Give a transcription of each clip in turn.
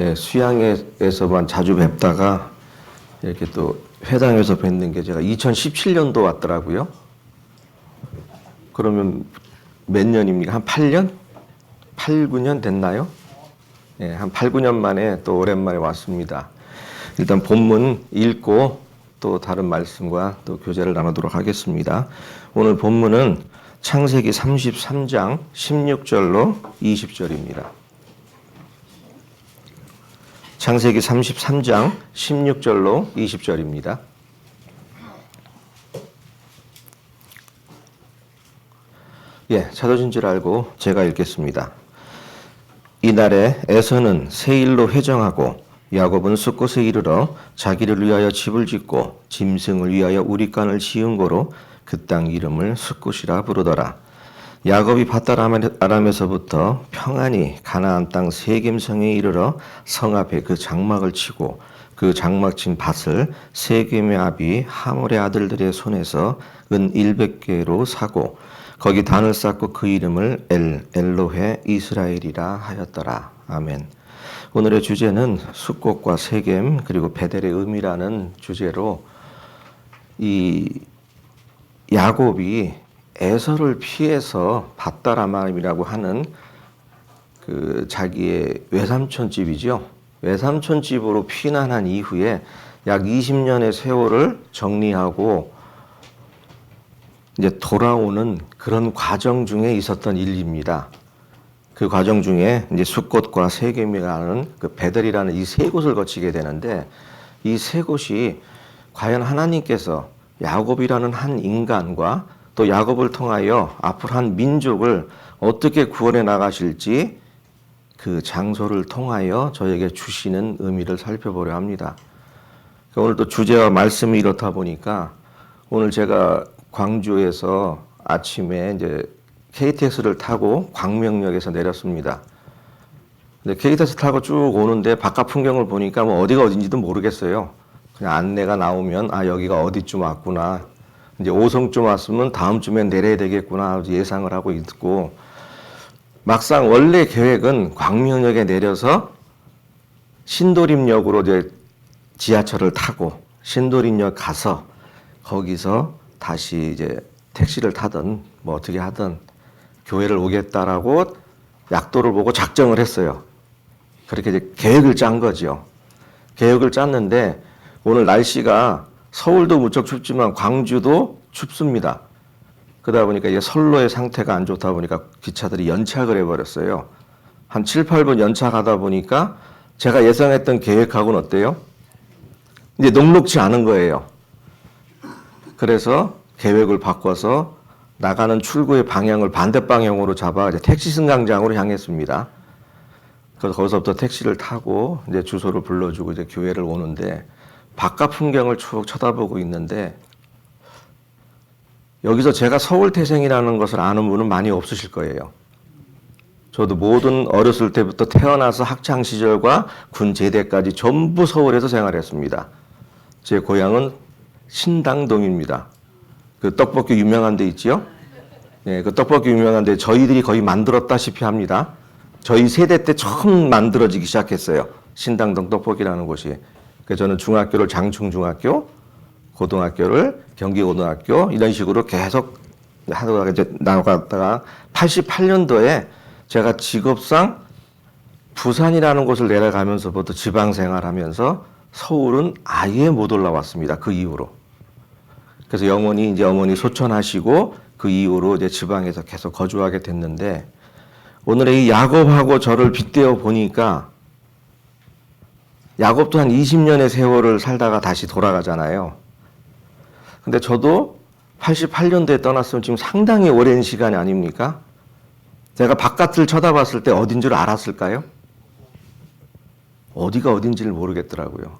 예, 수양에서만 자주 뵙다가 이렇게 또 회당에서 뵙는 게 제가 2017년도 왔더라고요. 그러면 몇 년입니까? 한 8년? 8, 9년 됐나요? 예, 한 8, 9년 만에 또 오랜만에 왔습니다. 일단 본문 읽고 또 다른 말씀과 또 교제를 나누도록 하겠습니다. 오늘 본문은 창세기 33장 16절로 20절입니다. 창세기 33장 16절로 20절입니다. 예, 찾아진 줄 알고 제가 읽겠습니다. 이날에 에서는 세일로 회정하고 야곱은 숫곳에 이르러 자기를 위하여 집을 짓고 짐승을 위하여 우릿간을 지은 고로 그 땅 이름을 숫곳이라 부르더라. 야곱이 밧다람에서부터 평안히 가나안 땅 세겜성에 이르러 성 앞에 그 장막을 치고 그 장막 친 밭을 세겜의 아비 하몰의 아들들의 손에서 은 100개로 사고 거기 단을 쌓고 그 이름을 엘로헤 이스라엘이라 하였더라. 아멘. 오늘의 주제는 숫곳과 세겜 그리고 베델의 의미라는 주제로 이 야곱이 에서를 피해서 밧다람이라고 하는 그 자기의 외삼촌 집이죠. 외삼촌 집으로 피난한 이후에 약 20년의 세월을 정리하고 이제 돌아오는 그런 과정 중에 있었던 일입니다. 그 과정 중에 이제 숫곳과 세겜이라는 그 베델이라는 이 세 곳을 거치게 되는데 이 세 곳이 과연 하나님께서 야곱이라는 한 인간과 또 야곱을 통하여 앞으로 한 민족을 어떻게 구원해 나가실지 그 장소를 통하여 저에게 주시는 의미를 살펴보려 합니다. 오늘 또 주제와 말씀이 이렇다 보니까 오늘 제가 광주에서 아침에 이제 KTX를 타고 광명역에서 내렸습니다. 근데 KTX 타고 쭉 오는데 바깥 풍경을 보니까 뭐 어디가 어딘지도 모르겠어요. 그냥 안내가 나오면 아 여기가 어디쯤 왔구나. 이제 오송쯤 왔으면 다음 주면 내려야 되겠구나 예상을 하고 있고 막상 원래 계획은 광명역에 내려서 신도림역으로 이제 지하철을 타고 신도림역 가서 거기서 다시 이제 택시를 타든 뭐 어떻게 하든 교회를 오겠다라고 약도를 보고 작정을 했어요. 그렇게 이제 계획을 짠 거죠. 계획을 짰는데 오늘 날씨가 서울도 무척 춥지만 광주도 춥습니다. 그러다 보니까 이제 선로의 상태가 안 좋다 보니까 기차들이 연착을 해버렸어요. 한 7, 8분 연착하다 보니까 제가 예상했던 계획하고는 어때요? 이제 녹록지 않은 거예요. 그래서 계획을 바꿔서 나가는 출구의 방향을 반대 방향으로 잡아 이제 택시 승강장으로 향했습니다. 그래서 거기서부터 택시를 타고 이제 주소를 불러주고 이제 교회를 오는데 바깥 풍경을 쭉 쳐다보고 있는데 여기서 제가 서울 태생이라는 것을 아는 분은 많이 없으실 거예요. 저도 모든 어렸을 때부터 태어나서 학창 시절과 군 제대까지 전부 서울에서 생활했습니다. 제 고향은 신당동입니다. 그 떡볶이 유명한 데 있지요? 네, 그 떡볶이 유명한 데 저희들이 거의 만들었다시피 합니다. 저희 세대 때 처음 만들어지기 시작했어요. 신당동 떡볶이라는 곳이. 그래서 저는 중학교를 장충중학교, 고등학교를 경기고등학교 이런 식으로 계속 하다가 이제 나갔다가 88년도에 제가 직업상 부산이라는 곳을 내려가면서부터 지방 생활하면서 서울은 아예 못 올라왔습니다. 그 이후로. 그래서 영원히 이제 어머니 소천하시고 그 이후로 이제 지방에서 계속 거주하게 됐는데 오늘의 이 야곱하고 저를 빗대어 보니까 야곱도 한 20년의 세월을 살다가 다시 돌아가잖아요. 근데 저도 88년도에 떠났으면 지금 상당히 오랜 시간이 아닙니까? 제가 바깥을 쳐다봤을 때 어딘 줄 알았을까요? 어디가 어딘지를 모르겠더라고요.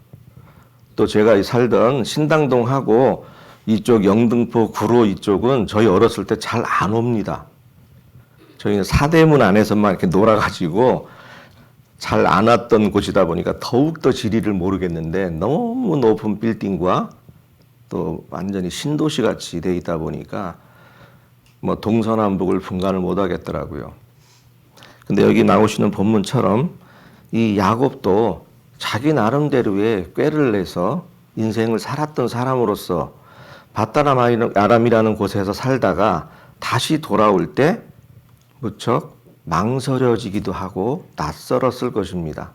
또 제가 살던 신당동하고 이쪽 영등포 구로 이쪽은 저희 어렸을 때 잘 안 옵니다. 저희는 사대문 안에서만 이렇게 놀아가지고 잘 안 왔던 곳이다 보니까 더욱더 지리를 모르겠는데 너무 높은 빌딩과 또 완전히 신도시 같이 돼 있다 보니까 뭐 동서남북을 분간을 못 하겠더라고요. 근데 여기 나오시는 본문처럼 이 야곱도 자기 나름대로의 꾀를 내서 인생을 살았던 사람으로서 밧다람이라는 곳에서 살다가 다시 돌아올 때 무척 망설여지기도 하고 낯설었을 것입니다.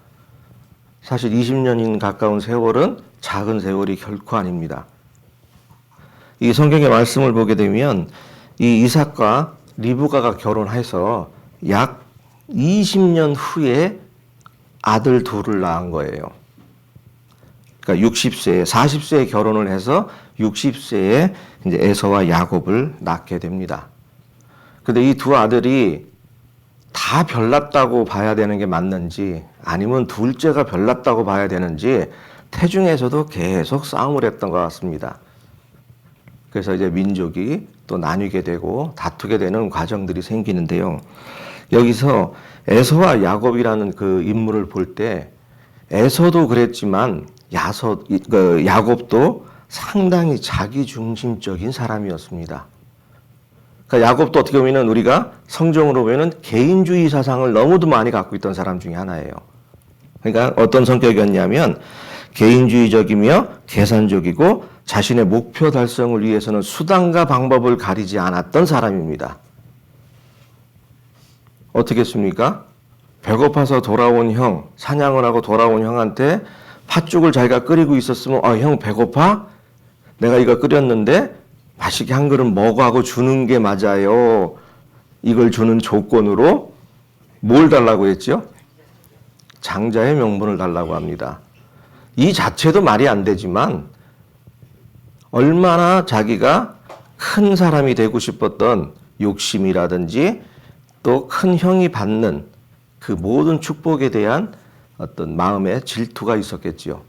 사실 20년인 가까운 세월은 작은 세월이 결코 아닙니다. 이 성경의 말씀을 보게 되면 이 이삭과 리브가가 결혼해서 약 20년 후에 아들 둘을 낳은 거예요. 그러니까 60세에, 40세에 결혼을 해서 60세에 이제 에서와 야곱을 낳게 됩니다. 근데 이 두 아들이 다 별났다고 봐야 되는 게 맞는지 아니면 둘째가 별났다고 봐야 되는지 태중에서도 계속 싸움을 했던 것 같습니다. 그래서 이제 민족이 또 나뉘게 되고 다투게 되는 과정들이 생기는데요. 여기서 에서와 야곱이라는 그 인물을 볼 때 에서도 그랬지만 야곱도 상당히 자기중심적인 사람이었습니다. 그러니까 야곱도 어떻게 보면 우리가 성경으로 보면 개인주의 사상을 너무도 많이 갖고 있던 사람 중에 하나예요. 그러니까 어떤 성격이었냐면 개인주의적이며 계산적이고 자신의 목표 달성을 위해서는 수단과 방법을 가리지 않았던 사람입니다. 어떻겠습니까? 배고파서 돌아온 형, 사냥을 하고 돌아온 형한테 팥죽을 자기가 끓이고 있었으면 형 배고파? 내가 이거 끓였는데 맛있게 한 그릇 먹어 하고 주는 게 맞아요. 이걸 주는 조건으로 뭘 달라고 했죠? 장자의 명분을 달라고 합니다. 이 자체도 말이 안 되지만 얼마나 자기가 큰 사람이 되고 싶었던 욕심이라든지 또 큰 형이 받는 그 모든 축복에 대한 어떤 마음의 질투가 있었겠지요.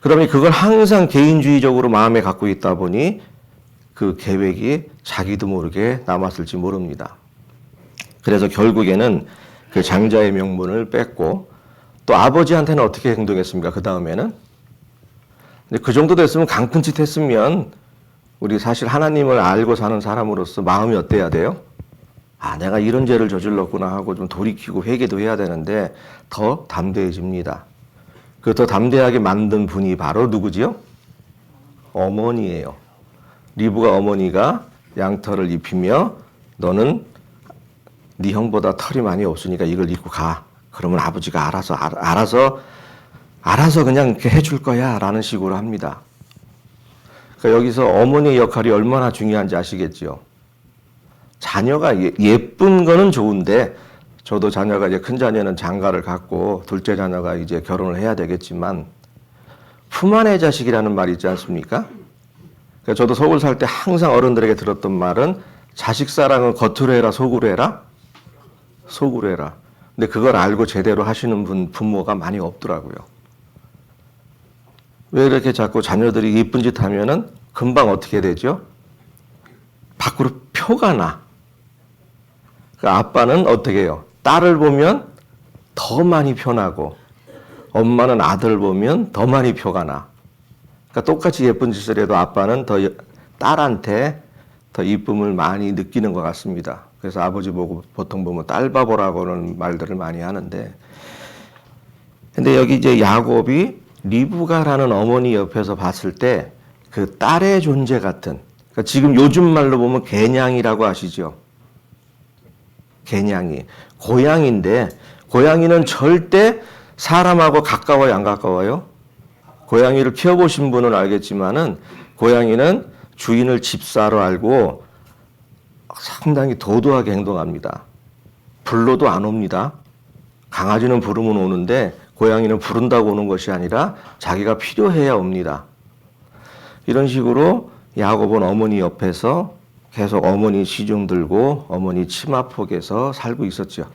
그러면 그걸 항상 개인주의적으로 마음에 갖고 있다 보니 그 계획이 자기도 모르게 남았을지 모릅니다. 그래서 결국에는 그 장자의 명분을 뺐고 또 아버지한테는 어떻게 행동했습니까? 그 다음에는 그 정도 됐으면 강큰짓 했으면 우리 사실 하나님을 알고 사는 사람으로서 마음이 어때야 돼요? 내가 이런 죄를 저질렀구나 하고 좀 돌이키고 회개도 해야 되는데 더 담대해집니다. 그 더 담대하게 만든 분이 바로 누구지요? 어머니예요. 리브가 어머니가 양털을 입히며 너는 네 형보다 털이 많이 없으니까 이걸 입고 가. 그러면 아버지가 알아서 그냥 이렇게 해줄 거야 라는 식으로 합니다. 그러니까 여기서 어머니의 역할이 얼마나 중요한지 아시겠죠? 자녀가 예쁜 거는 좋은데 저도 자녀가 이제 큰 자녀는 장가를 갔고 둘째 자녀가 이제 결혼을 해야 되겠지만 품 안의 자식이라는 말이 있지 않습니까? 그러니까 저도 서울 살 때 항상 어른들에게 들었던 말은 자식 사랑은 겉으로 해라 속으로 해라? 속으로 해라. 근데 그걸 알고 제대로 하시는 부모가 많이 없더라고요. 왜 이렇게 자꾸 자녀들이 예쁜 짓 하면은 금방 어떻게 되죠? 밖으로 표가 나. 그 아빠는 어떻게 해요? 딸을 보면 더 많이 표나고 엄마는 아들 보면 더 많이 표가 나. 그러니까 똑같이 예쁜 짓을 해도 아빠는 더 딸한테 더 이쁨을 많이 느끼는 것 같습니다. 그래서 아버지 보고 보통 보면 딸 바보라고는 말들을 많이 하는데 근데 여기 이제 야곱이 리브가라는 어머니 옆에서 봤을 때 그 딸의 존재 같은 그러니까 지금 요즘 말로 보면 개냥이라고 아시죠? 개냥이. 고양이인데 고양이는 절대 사람하고 가까워요, 안 가까워요? 고양이를 키워보신 분은 알겠지만은 고양이는 주인을 집사로 알고 상당히 도도하게 행동합니다. 불러도 안 옵니다. 강아지는 부르면 오는데 고양이는 부른다고 오는 것이 아니라 자기가 필요해야 옵니다. 이런 식으로 야곱은 어머니 옆에서 계속 어머니 시중 들고 어머니 치마폭에서 살고 있었죠.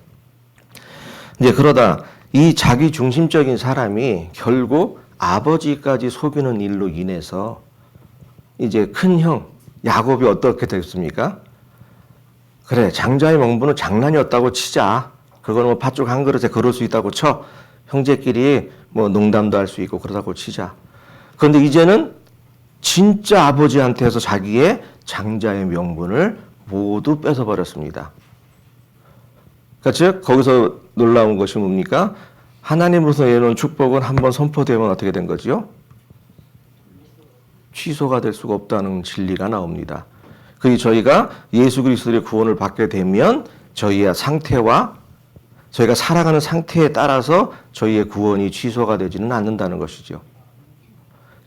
이제 그러다 이 자기 중심적인 사람이 결국 아버지까지 속이는 일로 인해서 이제 큰 형 야곱이 어떻게 됐습니까? 그래 장자의 명분은 장난이었다고 치자. 그거는 뭐 팥죽 한 그릇에 그럴 수 있다고 쳐. 형제끼리 뭐 농담도 할 수 있고 그러다고 치자. 그런데 이제는 진짜 아버지한테서 자기의 장자의 명분을 모두 뺏어버렸습니다. 그러니까 즉 거기서 놀라운 것이 뭡니까? 하나님으로서 내놓은 축복은 한번 선포되면 어떻게 된 거지요? 취소가 될 수가 없다는 진리가 나옵니다. 그리고 저희가 예수 그리스도의 구원을 받게 되면 저희의 상태와 저희가 살아가는 상태에 따라서 저희의 구원이 취소가 되지는 않는다는 것이죠.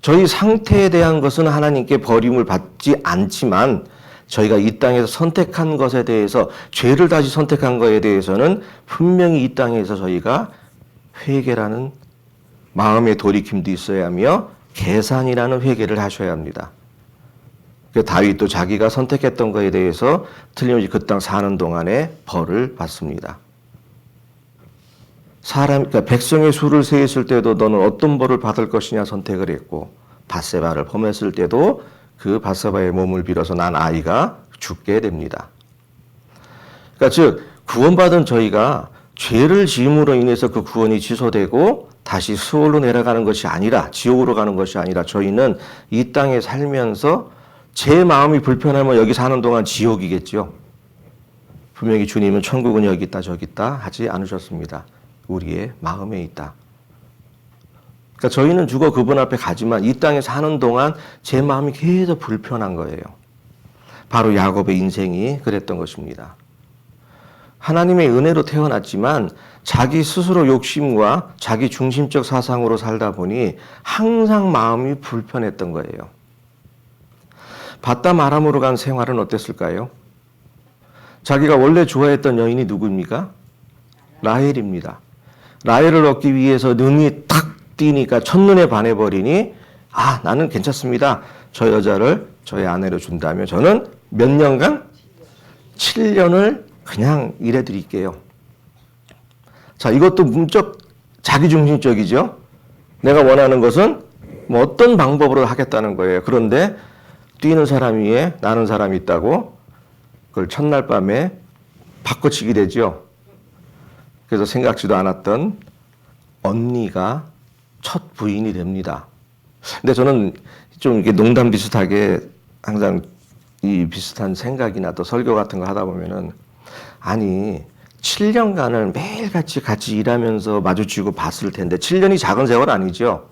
저희 상태에 대한 것은 하나님께 버림을 받지 않지만 저희가 이 땅에서 선택한 것에 대해서 죄를 다시 선택한 것에 대해서는 분명히 이 땅에서 저희가 회개라는 마음의 돌이킴도 있어야 하며 계산이라는 회개를 하셔야 합니다. 다윗도 자기가 선택했던 것에 대해서 틀림없이 그 땅 사는 동안에 벌을 받습니다. 그러니까 백성의 수를 세했을 때도 너는 어떤 벌을 받을 것이냐 선택을 했고 밧세바를 범했을 때도 그 밧세바의 몸을 빌어서 난 아이가 죽게 됩니다. 그러니까 즉 구원받은 저희가 죄를 지음으로 인해서 그 구원이 취소되고 다시 수월로 내려가는 것이 아니라 지옥으로 가는 것이 아니라 저희는 이 땅에 살면서 제 마음이 불편하면 여기 사는 동안 지옥이겠죠. 분명히 주님은 천국은 여기 있다 저기 있다 하지 않으셨습니다. 우리의 마음에 있다. 그러니까 저희는 죽어 그분 앞에 가지만 이 땅에 사는 동안 제 마음이 계속 불편한 거예요. 바로 야곱의 인생이 그랬던 것입니다. 하나님의 은혜로 태어났지만 자기 스스로 욕심과 자기 중심적 사상으로 살다 보니 항상 마음이 불편했던 거예요. 바담 아람으로 간 생활은 어땠을까요? 자기가 원래 좋아했던 여인이 누구입니까? 라헬입니다. 라헬을 얻기 위해서 눈이 탁 띄니까 첫눈에 반해버리니 나는 괜찮습니다. 저 여자를 저의 아내로 준다면 저는 몇 년간? 7년을 그냥 일해드릴게요. 자, 이것도 문적 자기중심적이죠. 내가 원하는 것은 뭐 어떤 방법으로 하겠다는 거예요. 그런데 뛰는 사람 위에 나는 사람이 있다고 그걸 첫날 밤에 바꿔치기 되죠. 그래서 생각지도 않았던 언니가 첫 부인이 됩니다. 근데 저는 좀 이렇게 농담 비슷하게 항상 이 비슷한 생각이나 또 설교 같은 거 하다 보면은 아니 7년간을 매일같이 같이 일하면서 마주치고 봤을 텐데 7년이 작은 세월 아니죠.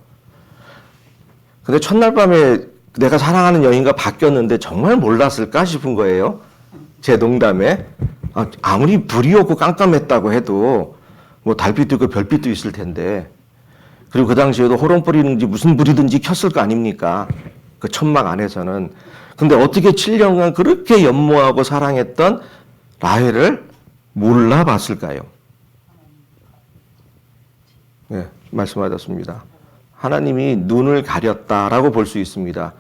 근데 첫날 밤에 내가 사랑하는 여인과 바뀌었는데 정말 몰랐을까 싶은 거예요. 제 농담에. 아무리 불이 없고 깜깜했다고 해도 뭐 달빛도 있고 별빛도 있을 텐데 그리고 그 당시에도 호롱불이든지 무슨 불이든지 켰을 거 아닙니까? 그 천막 안에서는. 근데 어떻게 7년간 그렇게 연모하고 사랑했던 라헬을 몰라봤을까요? 네, 말씀하셨습니다. 하나님이 눈을 가렸다라고 볼 수 있습니다.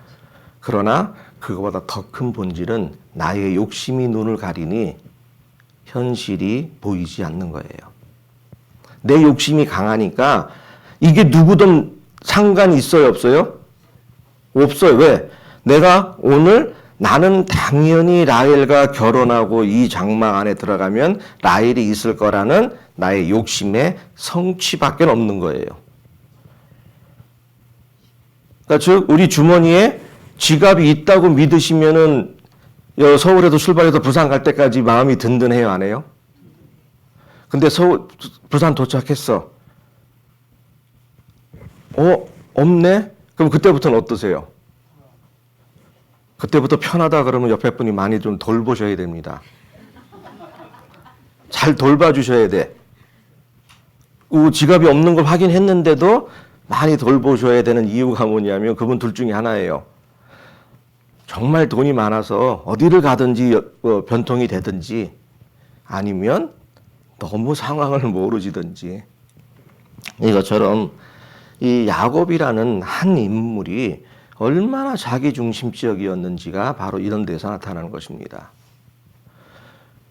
그러나 그거보다 더 큰 본질은 나의 욕심이 눈을 가리니 현실이 보이지 않는 거예요. 내 욕심이 강하니까 이게 누구든 상관이 있어요, 없어요? 없어요. 왜? 내가 오늘 나는 당연히 라헬과 결혼하고 이 장막 안에 들어가면 라헬이 있을 거라는 나의 욕심의 성취밖에 없는 거예요. 그러니까 즉 우리 주머니에 지갑이 있다고 믿으시면은 서울에도 출발해서 부산 갈 때까지 마음이 든든해요, 안 해요? 근데 부산 도착했어. 없네? 그럼 그때부터는 어떠세요? 그때부터 편하다 그러면 옆에 분이 많이 좀 돌보셔야 됩니다. 잘 돌봐주셔야 돼. 지갑이 없는 걸 확인했는데도 많이 돌보셔야 되는 이유가 뭐냐면 그분 둘 중에 하나예요. 정말 돈이 많아서 어디를 가든지 변통이 되든지 아니면 너무 상황을 모르시든지. 이것처럼 이 야곱이라는 한 인물이 얼마나 자기중심적이었는지가 바로 이런 데서 나타나는 것입니다.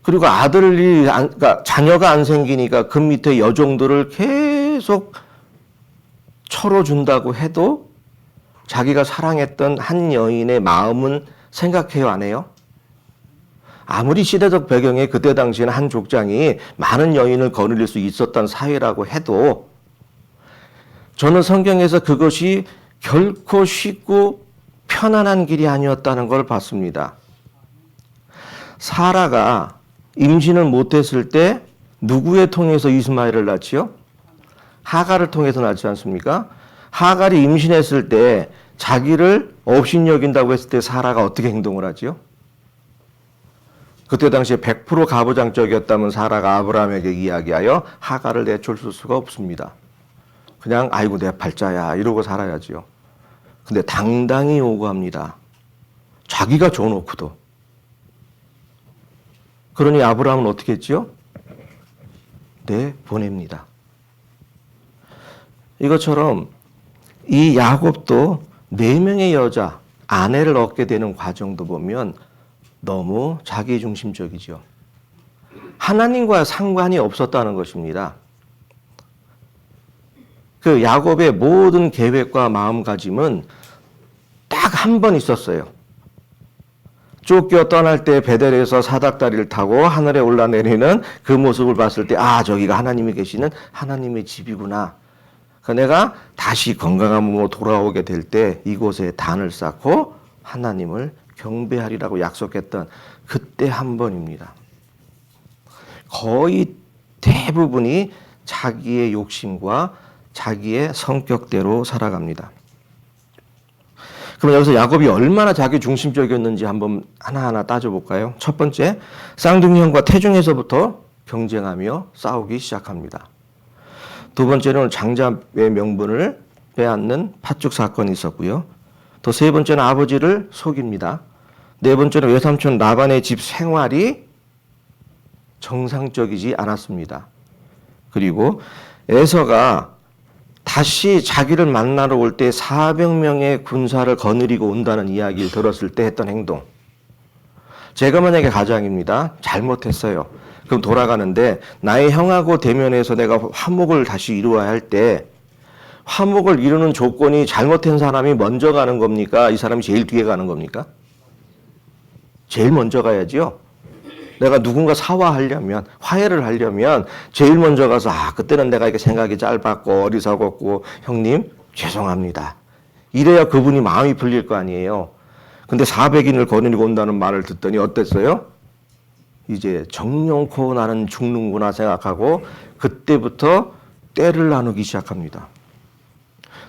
그리고 그러니까 자녀가 안 생기니까 그 밑에 여종들을 계속 철어준다고 해도 자기가 사랑했던 한 여인의 마음은 생각해요, 안 해요? 아무리 시대적 배경에 그때 당시에는 한 족장이 많은 여인을 거느릴 수 있었던 사회라고 해도 저는 성경에서 그것이 결코 쉽고 편안한 길이 아니었다는 걸 봤습니다. 사라가 임신을 못했을 때 누구에 통해서 이스마엘을 낳지요? 하갈을 통해서 낳지 않습니까? 하갈이 임신했을 때 자기를 업신 여긴다고 했을 때 사라가 어떻게 행동을 하지요? 그때 당시에 100% 가부장적이었다면 사라가 아브라함에게 이야기하여 하갈을 내줄 수가 없습니다. 그냥 아이고 내 팔자야 이러고 살아야지요. 근데 당당히 요구합니다. 자기가 줘놓고도. 그러니 아브라함은 어떻게 했지요? 네, 보냅니다. 이것처럼 이 야곱도 4명의 여자, 아내를 얻게 되는 과정도 보면 너무 자기중심적이죠. 하나님과 상관이 없었다는 것입니다. 그 야곱의 모든 계획과 마음가짐은 딱 한 번 있었어요. 쫓겨 떠날 때 베델에서 사닥다리를 타고 하늘에 올라내리는 그 모습을 봤을 때 아, 저기가 하나님이 계시는 하나님의 집이구나. 내가 다시 건강한 몸으로 돌아오게 될 때 이곳에 단을 쌓고 하나님을 경배하리라고 약속했던 그때 한 번입니다. 거의 대부분이 자기의 욕심과 자기의 성격대로 살아갑니다. 그럼 여기서 야곱이 얼마나 자기 중심적이었는지 한번 하나하나 따져볼까요? 첫 번째, 쌍둥이 형과 태중에서부터 경쟁하며 싸우기 시작합니다. 두 번째는 장자의 명분을 빼앗는 팥죽 사건이 있었고요. 또 세 번째는 아버지를 속입니다. 네 번째는 외삼촌 라반의 집 생활이 정상적이지 않았습니다. 그리고 에서가 다시 자기를 만나러 올 때 400명의 군사를 거느리고 온다는 이야기를 들었을 때 했던 행동. 제가 만약에 가장입니다. 잘못했어요. 그럼 돌아가는데 나의 형하고 대면해서 내가 화목을 다시 이루어야 할 때 화목을 이루는 조건이 잘못한 사람이 먼저 가는 겁니까? 이 사람이 제일 뒤에 가는 겁니까? 제일 먼저 가야지요. 내가 누군가 사화하려면, 화해를 하려면 제일 먼저 가서 그때는 내가 이렇게 생각이 짧았고 어리석었고 형님 죄송합니다. 이래야 그분이 마음이 풀릴 거 아니에요. 근데 400인을 거느리고 온다는 말을 듣더니 어땠어요? 이제 정령코 나는 죽는구나 생각하고 그때부터 떼를 나누기 시작합니다.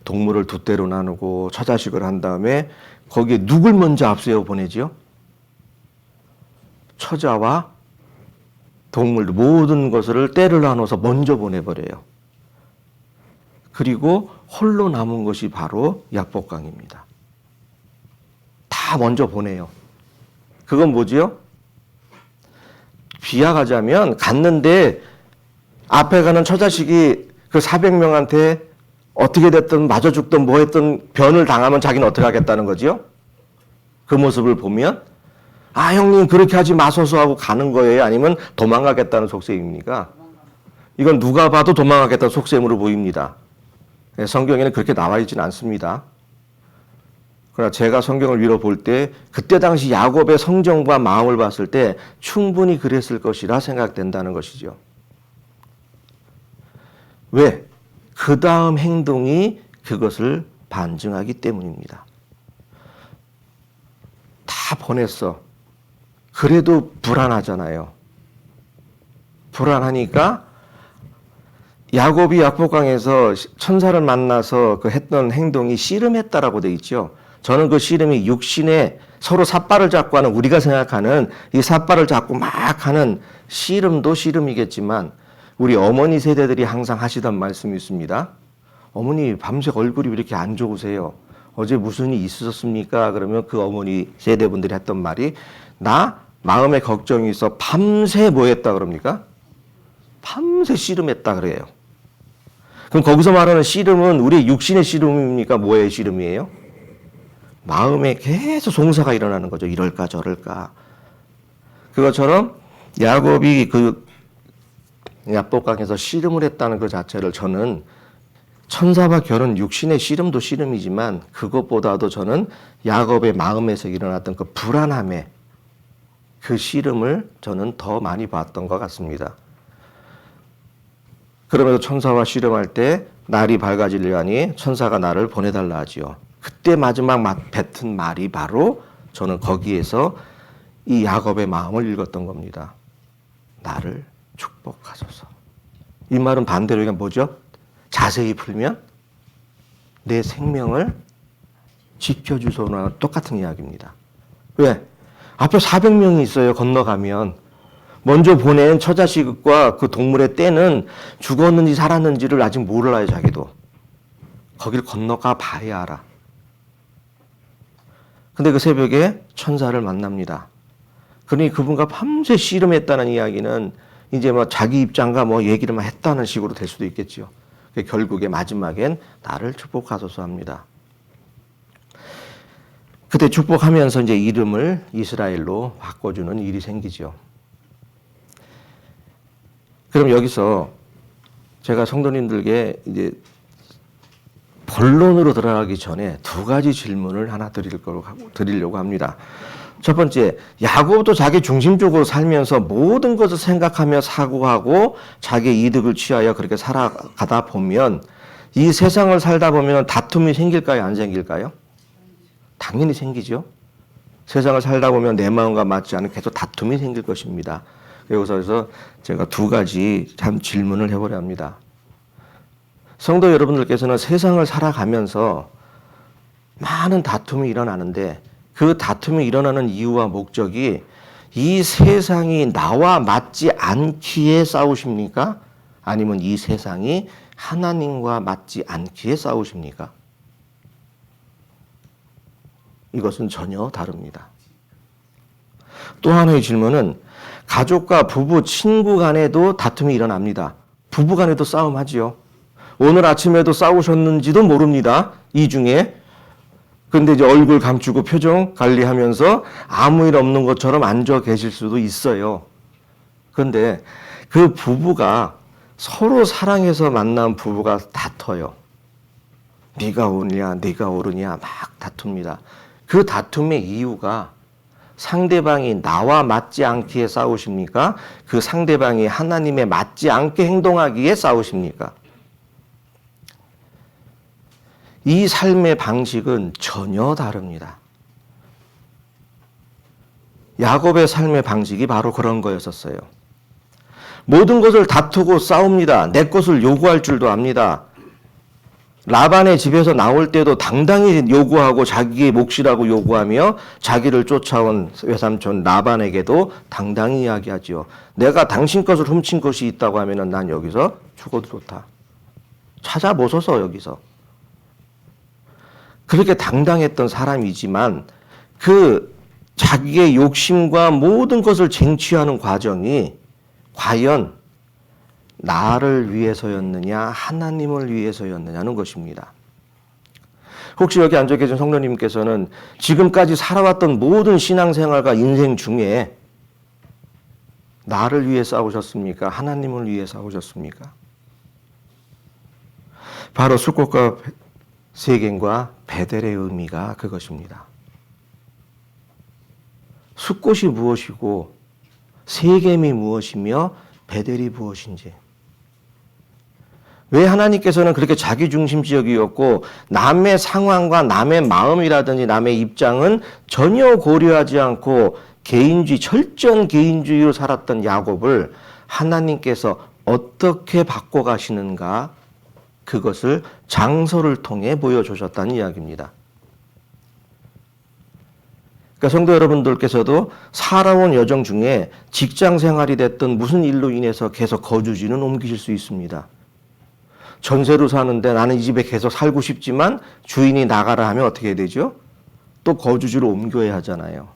동물을 두 떼로 나누고 처자식을 한 다음에 거기에 누굴 먼저 앞세워 보내지요? 처자와 동물 모든 것을 떼를 나눠서 먼저 보내버려요. 그리고 홀로 남은 것이 바로 약복강입니다. 다 먼저 보내요. 그건 뭐지요? 비약하자면 갔는데 앞에 가는 처자식이 그 400명한테 어떻게 됐든 맞아 죽든 뭐 했든 변을 당하면 자기는 어떻게 하겠다는 거지요? 그 모습을 보면 형님 그렇게 하지 마소서 하고 가는 거예요? 아니면 도망가겠다는 속셈입니까? 이건 누가 봐도 도망가겠다는 속셈으로 보입니다. 성경에는 그렇게 나와 있지는 않습니다. 그러나 제가 성경을 읽어볼 때 그때 당시 야곱의 성정과 마음을 봤을 때 충분히 그랬을 것이라 생각된다는 것이죠. 왜? 그 다음 행동이 그것을 반증하기 때문입니다. 다 보냈어. 그래도 불안하잖아요. 불안하니까 야곱이 약복강에서 천사를 만나서 그 했던 행동이 씨름했다라고 돼 있죠. 저는 그 씨름이 육신에 서로 삿발을 잡고 하는 우리가 생각하는 이 삿발을 잡고 막 하는 씨름도 씨름이겠지만 우리 어머니 세대들이 항상 하시던 말씀이 있습니다. 어머니 밤새 얼굴이 왜 이렇게 안 좋으세요? 어제 무슨 일이 있으셨습니까? 그러면 그 어머니 세대분들이 했던 말이 나 마음에 걱정이 있어 밤새 뭐 했다 그럽니까? 밤새 씨름했다 그래요. 그럼 거기서 말하는 씨름은 우리 육신의 씨름입니까? 뭐의 씨름이에요? 마음에 계속 송사가 일어나는 거죠. 이럴까 저럴까. 그것처럼 야곱이 그 약복강에서 씨름을 했다는 그 자체를 저는 천사와 결혼 육신의 씨름도 씨름이지만 그것보다도 저는 야곱의 마음에서 일어났던 그 불안함의 그 씨름을 저는 더 많이 봤던 것 같습니다. 그러면서 천사와 씨름할 때 날이 밝아지려니 천사가 나를 보내달라 하지요. 그때 마지막 뱉은 말이 바로 저는 거기에서 이 야곱의 마음을 읽었던 겁니다. 나를 축복하소서. 이 말은 반대로 이게 뭐죠? 자세히 풀면 내 생명을 지켜주소나 똑같은 이야기입니다. 왜? 앞에 400명이 있어요. 건너가면. 먼저 보낸 처자식과 그 동물의 떼는 죽었는지 살았는지를 아직 몰라요. 자기도. 거길 건너가 봐야 알아. 근데 그 새벽에 천사를 만납니다. 그러니 그분과 밤새 씨름했다는 이야기는 이제 뭐 자기 입장과 뭐 얘기를 막 했다는 식으로 될 수도 있겠죠. 결국에 마지막엔 나를 축복하소서 합니다. 그때 축복하면서 이제 이름을 이스라엘로 바꿔주는 일이 생기죠. 그럼 여기서 제가 성도님들께 이제 본론으로 들어가기 전에 두 가지 질문을 하나 드리려고 합니다. 첫 번째, 야곱도 자기 중심적으로 살면서 모든 것을 생각하며 사고하고 자기 이득을 취하여 그렇게 살아가다 보면 이 세상을 살다 보면 다툼이 생길까요? 안 생길까요? 당연히 생기죠. 세상을 살다 보면 내 마음과 맞지 않은 계속 다툼이 생길 것입니다. 여기서 제가 두 가지 참 질문을 해보려 합니다. 성도 여러분들께서는 세상을 살아가면서 많은 다툼이 일어나는데 그 다툼이 일어나는 이유와 목적이 이 세상이 나와 맞지 않기에 싸우십니까? 아니면 이 세상이 하나님과 맞지 않기에 싸우십니까? 이것은 전혀 다릅니다. 또 하나의 질문은 가족과 부부, 친구 간에도 다툼이 일어납니다. 부부 간에도 싸움하지요. 오늘 아침에도 싸우셨는지도 모릅니다. 이 중에. 근데 이제 얼굴 감추고 표정 관리하면서 아무 일 없는 것처럼 앉아 계실 수도 있어요. 근데 그 부부가 서로 사랑해서 만난 부부가 다퉈요. 네가 옳으냐, 네가 옳으냐 막 다툽니다. 그 다툼의 이유가 상대방이 나와 맞지 않기에 싸우십니까? 그 상대방이 하나님에 맞지 않게 행동하기에 싸우십니까? 이 삶의 방식은 전혀 다릅니다. 야곱의 삶의 방식이 바로 그런 거였었어요. 모든 것을 다투고 싸웁니다. 내 것을 요구할 줄도 압니다. 라반의 집에서 나올 때도 당당히 요구하고 자기의 몫이라고 요구하며 자기를 쫓아온 외삼촌 라반에게도 당당히 이야기하지요. 내가 당신 것을 훔친 것이 있다고 하면 난 여기서 죽어도 좋다. 찾아보소서 여기서. 그렇게 당당했던 사람이지만 그 자기의 욕심과 모든 것을 쟁취하는 과정이 과연 나를 위해서였느냐 하나님을 위해서였느냐는 것입니다. 혹시 여기 앉아 계신 성도님께서는 지금까지 살아왔던 모든 신앙생활과 인생 중에 나를 위해 싸우셨습니까? 하나님을 위해 싸우셨습니까? 바로 숫꽃과 세겜과 베델의 의미가 그것입니다. 숫꽃이 무엇이고 세겜이 무엇이며 베델이 무엇인지. 왜 하나님께서는 그렇게 자기중심적이었고 남의 상황과 남의 마음이라든지 남의 입장은 전혀 고려하지 않고 개인주의, 철저한 개인주의로 살았던 야곱을 하나님께서 어떻게 바꿔가시는가, 그것을 장소를 통해 보여주셨다는 이야기입니다. 그러니까 성도 여러분들께서도 살아온 여정 중에 직장 생활이 됐든 무슨 일로 인해서 계속 거주지는 옮기실 수 있습니다. 전세로 사는데 나는 이 집에 계속 살고 싶지만 주인이 나가라 하면 어떻게 해야 되죠? 또 거주지로 옮겨야 하잖아요.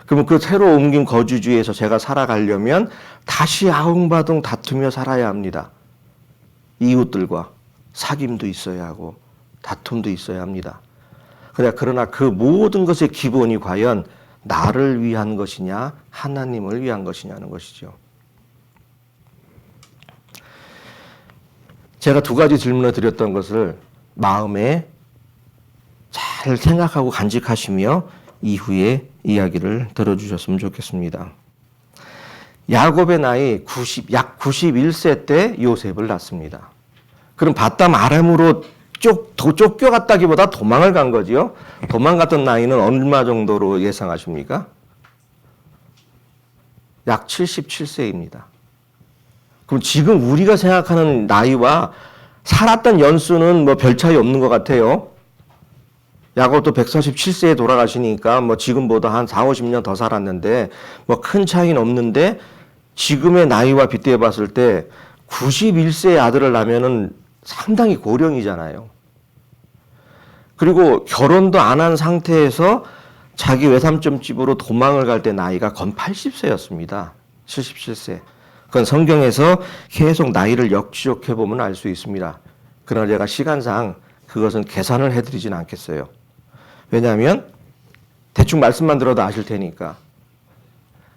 그러면 그 새로 옮긴 거주지에서 제가 살아가려면 다시 아웅바둥 다투며 살아야 합니다. 이웃들과 사귐도 있어야 하고 다툼도 있어야 합니다. 그러나 그 모든 것의 기본이 과연 나를 위한 것이냐 하나님을 위한 것이냐는 것이죠. 제가 두 가지 질문을 드렸던 것을 마음에 잘 생각하고 간직하시며 이후에 이야기를 들어주셨으면 좋겠습니다. 야곱의 나이 약 91세 때 요셉을 낳습니다. 그럼 바담 아람으로 쫓겨갔다기보다 도망을 간 거지요. 도망갔던 나이는 얼마 정도로 예상하십니까? 약 77세입니다. 그럼 지금 우리가 생각하는 나이와 살았던 연수는 뭐 별 차이 없는 것 같아요. 야곱도 147세에 돌아가시니까 뭐 지금보다 한 4, 50년 더 살았는데 뭐 큰 차이는 없는데 지금의 나이와 빗대어 봤을 때 91세의 아들을 낳으면은 상당히 고령이잖아요. 그리고 결혼도 안 한 상태에서 자기 외삼촌 집으로 도망을 갈 때 나이가 건 80세였습니다. 77세. 그건 성경에서 계속 나이를 역지적해 보면 알 수 있습니다. 그러나 제가 시간상 그것은 계산을 해드리진 않겠어요. 왜냐하면 대충 말씀만 들어도 아실 테니까.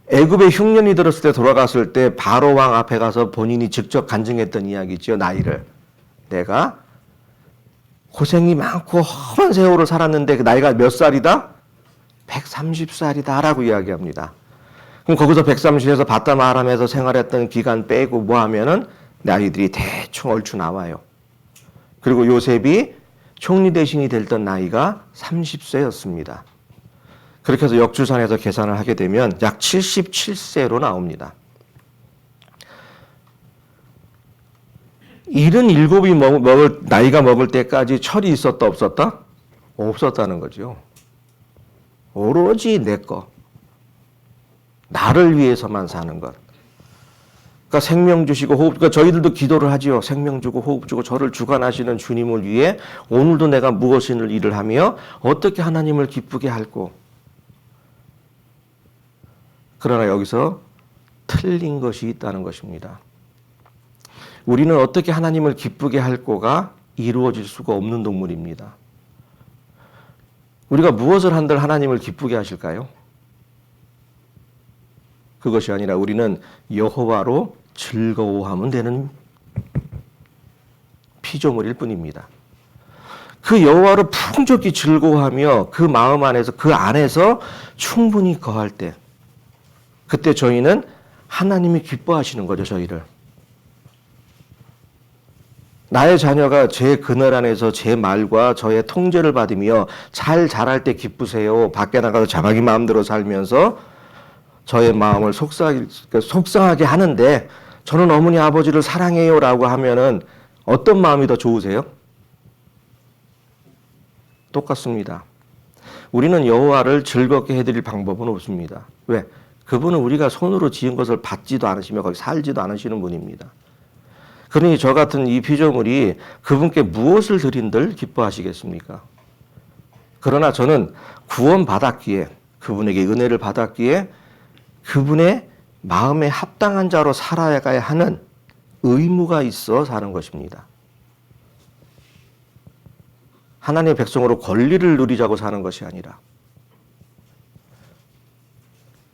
애굽에 흉년이 들었을 때 돌아갔을 때 바로 왕 앞에 가서 본인이 직접 간증했던 이야기죠. 나이를. 내가 고생이 많고 험한 세월을 살았는데 그 나이가 몇 살이다? 130살이다 라고 이야기합니다. 그럼 거기서 130에서 바다 마람에서 생활했던 기간 빼고 뭐 하면은 나이들이 대충 얼추 나와요. 그리고 요셉이 총리 대신이 됐던 나이가 30세였습니다. 그렇게 해서 역주산에서 계산을 하게 되면 약 77세로 나옵니다. 77이 나이가 먹을 때까지 철이 있었다 없었다? 없었다는 거죠. 오로지 내 거. 나를 위해서만 사는 것. 그러니까 생명 주시고 호흡, 그러니까 저희들도 기도를 하지요. 생명 주고 호흡 주고 저를 주관하시는 주님을 위해 오늘도 내가 무엇을 일을 하며 어떻게 하나님을 기쁘게 할꼬. 그러나 여기서 틀린 것이 있다는 것입니다. 우리는 어떻게 하나님을 기쁘게 할꼬가 이루어질 수가 없는 동물입니다. 우리가 무엇을 한들 하나님을 기쁘게 하실까요? 그것이 아니라 우리는 여호와로 즐거워하면 되는 피조물일 뿐입니다. 그 여호와로 풍족히 즐거워하며 그 마음 안에서 그 안에서 충분히 거할 때 그때 저희는 하나님이 기뻐하시는 거죠. 저희를. 나의 자녀가 제 그늘 안에서 제 말과 저의 통제를 받으며 잘 자랄 때 기쁘세요. 밖에 나가서 자기 마음대로 살면서 저의 마음을 속상하게 하는데 저는 어머니 아버지를 사랑해요 라고 하면은 어떤 마음이 더 좋으세요? 똑같습니다. 우리는 여호와를 즐겁게 해드릴 방법은 없습니다. 왜? 그분은 우리가 손으로 지은 것을 받지도 않으시며 거기 살지도 않으시는 분입니다. 그러니 저 같은 이 피조물이 그분께 무엇을 드린들 기뻐하시겠습니까? 그러나 저는 구원받았기에 그분에게 은혜를 받았기에 그분의 마음에 합당한 자로 살아가야 하는 의무가 있어 사는 것입니다. 하나님의 백성으로 권리를 누리자고 사는 것이 아니라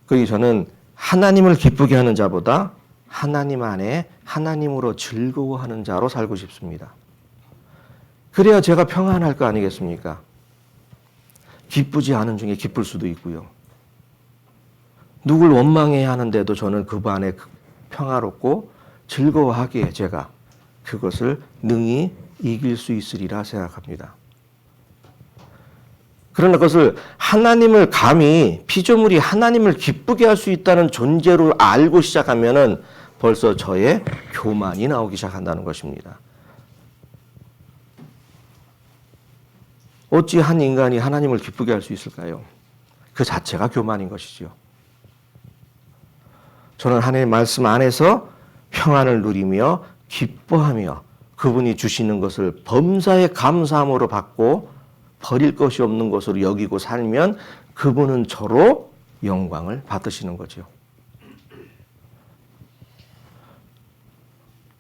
그러니 저는 하나님을 기쁘게 하는 자보다 하나님 안에 하나님으로 즐거워하는 자로 살고 싶습니다. 그래야 제가 평안할 거 아니겠습니까? 기쁘지 않은 중에 기쁠 수도 있고요. 누굴 원망해야 하는데도 저는 그 안에 평화롭고 즐거워하기에 제가 그것을 능히 이길 수 있으리라 생각합니다. 그러나 그것을 하나님을 감히 피조물이 하나님을 기쁘게 할 수 있다는 존재로 알고 시작하면은 벌써 저의 교만이 나오기 시작한다는 것입니다. 어찌 한 인간이 하나님을 기쁘게 할 수 있을까요? 그 자체가 교만인 것이죠. 저는 하나님의 말씀 안에서 평안을 누리며 기뻐하며 그분이 주시는 것을 범사에 감사함으로 받고 버릴 것이 없는 것으로 여기고 살면 그분은 저로 영광을 받으시는 거죠.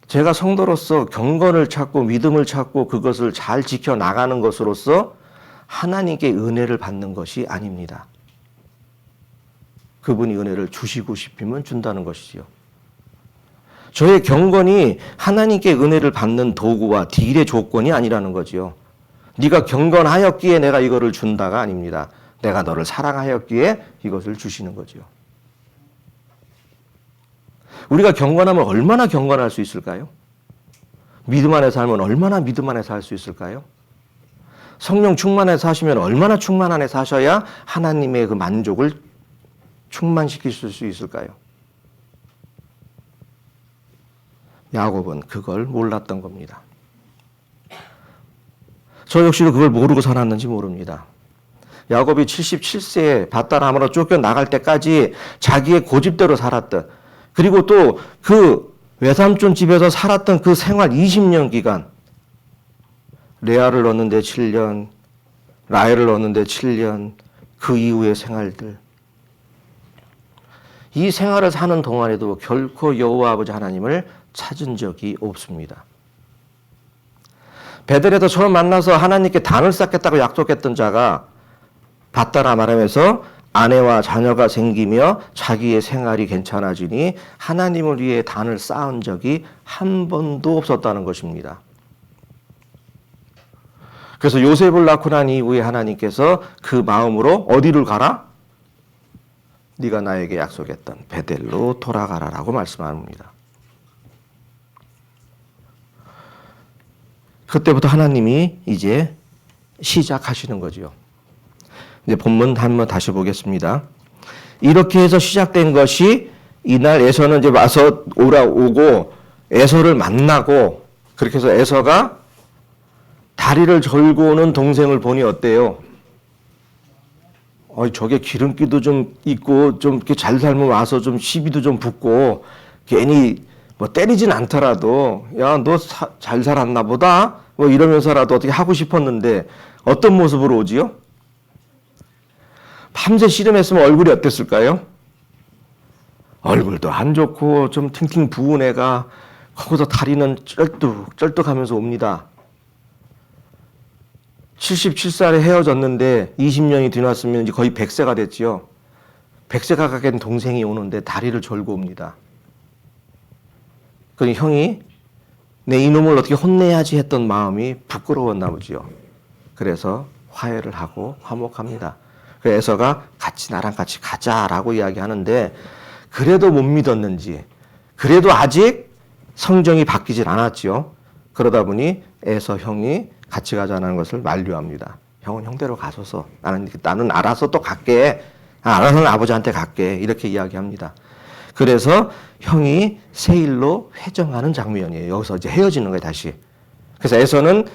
제가 성도로서 경건을 찾고 믿음을 찾고 그것을 잘 지켜나가는 것으로서 하나님께 은혜를 받는 것이 아닙니다. 그분이 은혜를 주시고 싶으면 준다는 것이지요. 저의 경건이 하나님께 은혜를 받는 도구와 딜의 조건이 아니라는 거지요. 네가 경건하였기에 내가 이거를 준다가 아닙니다. 내가 너를 사랑하였기에 이것을 주시는 거지요. 우리가 경건하면 얼마나 경건할 수 있을까요? 믿음 안에 살면 얼마나 믿음 안에 살 수 있을까요? 성령 충만에 사시면 얼마나 충만 안에 사셔야 하나님의 그 만족을 충만시킬 수 있을까요? 야곱은 그걸 몰랐던 겁니다. 저 역시도 그걸 모르고 살았는지 모릅니다. 야곱이 77세에 밧다람으로 쫓겨나갈 때까지 자기의 고집대로 살았던, 그리고 또 그 외삼촌 집에서 살았던 그 생활 20년 기간, 레아를 얻는데 7년, 라헬을 얻는데 7년, 그 이후의 생활들, 이 생활을 사는 동안에도 결코 여호와 아버지 하나님을 찾은 적이 없습니다. 베델에서 처음 만나서 하나님께 단을 쌓겠다고 약속했던 자가 밧다람 아람에서 아내와 자녀가 생기며 자기의 생활이 괜찮아지니 하나님을 위해 단을 쌓은 적이 한 번도 없었다는 것입니다. 그래서 요셉을 낳고 난 이후에 하나님께서 그 마음으로 어디를 가라? 네가 나에게 약속했던 베델로 돌아가라라고 말씀합니다. 그때부터 하나님이 이제 시작하시는 거죠. 이제 본문 한번 다시 보겠습니다. 이렇게 해서 시작된 것이 이날 에서는 이제 와서 오고 에서를 만나고, 그렇게 해서 에서가 다리를 절고 오는 동생을 보니 어때요? 저게 기름기도 좀 있고 좀 이렇게 잘 살면 와서 좀 시비도 좀 붙고 괜히 뭐 때리진 않더라도 야, 너 잘 살았나 보다 뭐 이러면서라도 어떻게 하고 싶었는데 어떤 모습으로 오지요? 밤새 씨름했으면 얼굴이 어땠을까요? 얼굴도 안 좋고 좀 팅팅 부은 애가 거기서 다리는 쩔뚝하면서 옵니다. 77살에 헤어졌는데 20년이 지났으면 이제 거의 100세가 됐지요. 100세가 가긴 동생이 오는데 다리를 절고 옵니다. 그러니 형이 내 이놈을 어떻게 혼내야지 했던 마음이 부끄러웠나 보지요. 그래서 화해를 하고 화목합니다. 그래서 에서가 나랑 같이 가자라고 이야기하는데, 그래도 못 믿었는지, 그래도 아직 성정이 바뀌질 않았지요. 그러다 보니 에서 형이 같이 가자는 것을 만류합니다. 형은 형대로 가소서. 나는 알아서 또 갈게. 알아서는 아버지한테 갈게. 이렇게 이야기합니다. 그래서 형이 세일로 회정하는 장면이에요. 여기서 이제 헤어지는 거예요, 다시. 그래서 에서는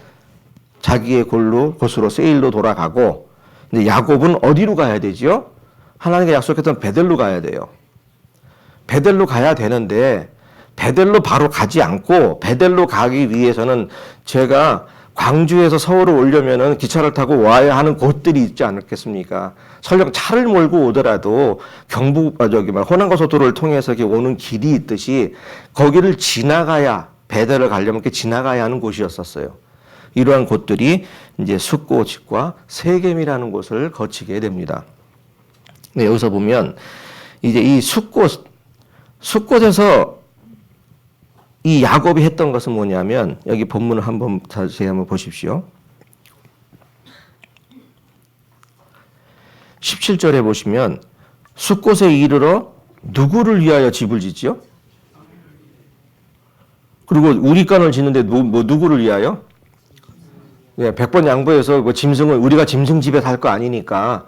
자기의 곳으로 세일로 돌아가고, 근데 야곱은 어디로 가야 되지요? 하나님께 약속했던 베델로 가야 돼요. 베델로 가야 되는데 베델로 바로 가지 않고, 베델로 가기 위해서는 제가 광주에서 서울을 오려면은 기차를 타고 와야 하는 곳들이 있지 않겠습니까? 설령 차를 몰고 오더라도 호남고속도로를 통해서 이렇게 오는 길이 있듯이 거기를 지나가야, 베델을 가려면 이렇게 지나가야 하는 곳이었었어요. 이러한 곳들이 이제 숫곳과 세겜이라는 곳을 거치게 됩니다. 네, 여기서 보면 이제 이 숫곳에서 이 야곱이 했던 것은 뭐냐면, 여기 본문을 한번 다시 한번 보십시오. 17절에 보시면 숫곳에 이르러 누구를 위하여 집을 짓지요? 그리고 우리간을 짓는데 누구를 위하여? 예, 100번 양보해서 우리가 짐승 집에 살 거 아니니까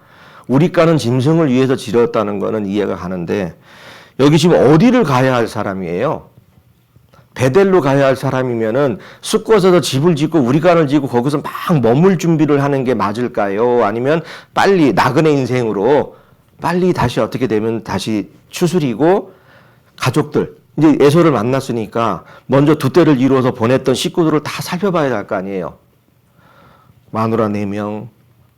우리간은 짐승을 위해서 지었다는 거는 이해가 가는데, 여기 지금 어디를 가야 할 사람이에요? 베델로 가야 할 사람이면은 숫곳에서 집을 짓고 우리간을 짓고 거기서 막 머물 준비를 하는 게 맞을까요? 아니면 빨리 나그네 인생으로 빨리 다시 어떻게 되면 다시 추스리고 가족들, 이제 에서를 만났으니까 먼저 두 때를 이루어서 보냈던 식구들을 다 살펴봐야 할 거 아니에요. 마누라 4명,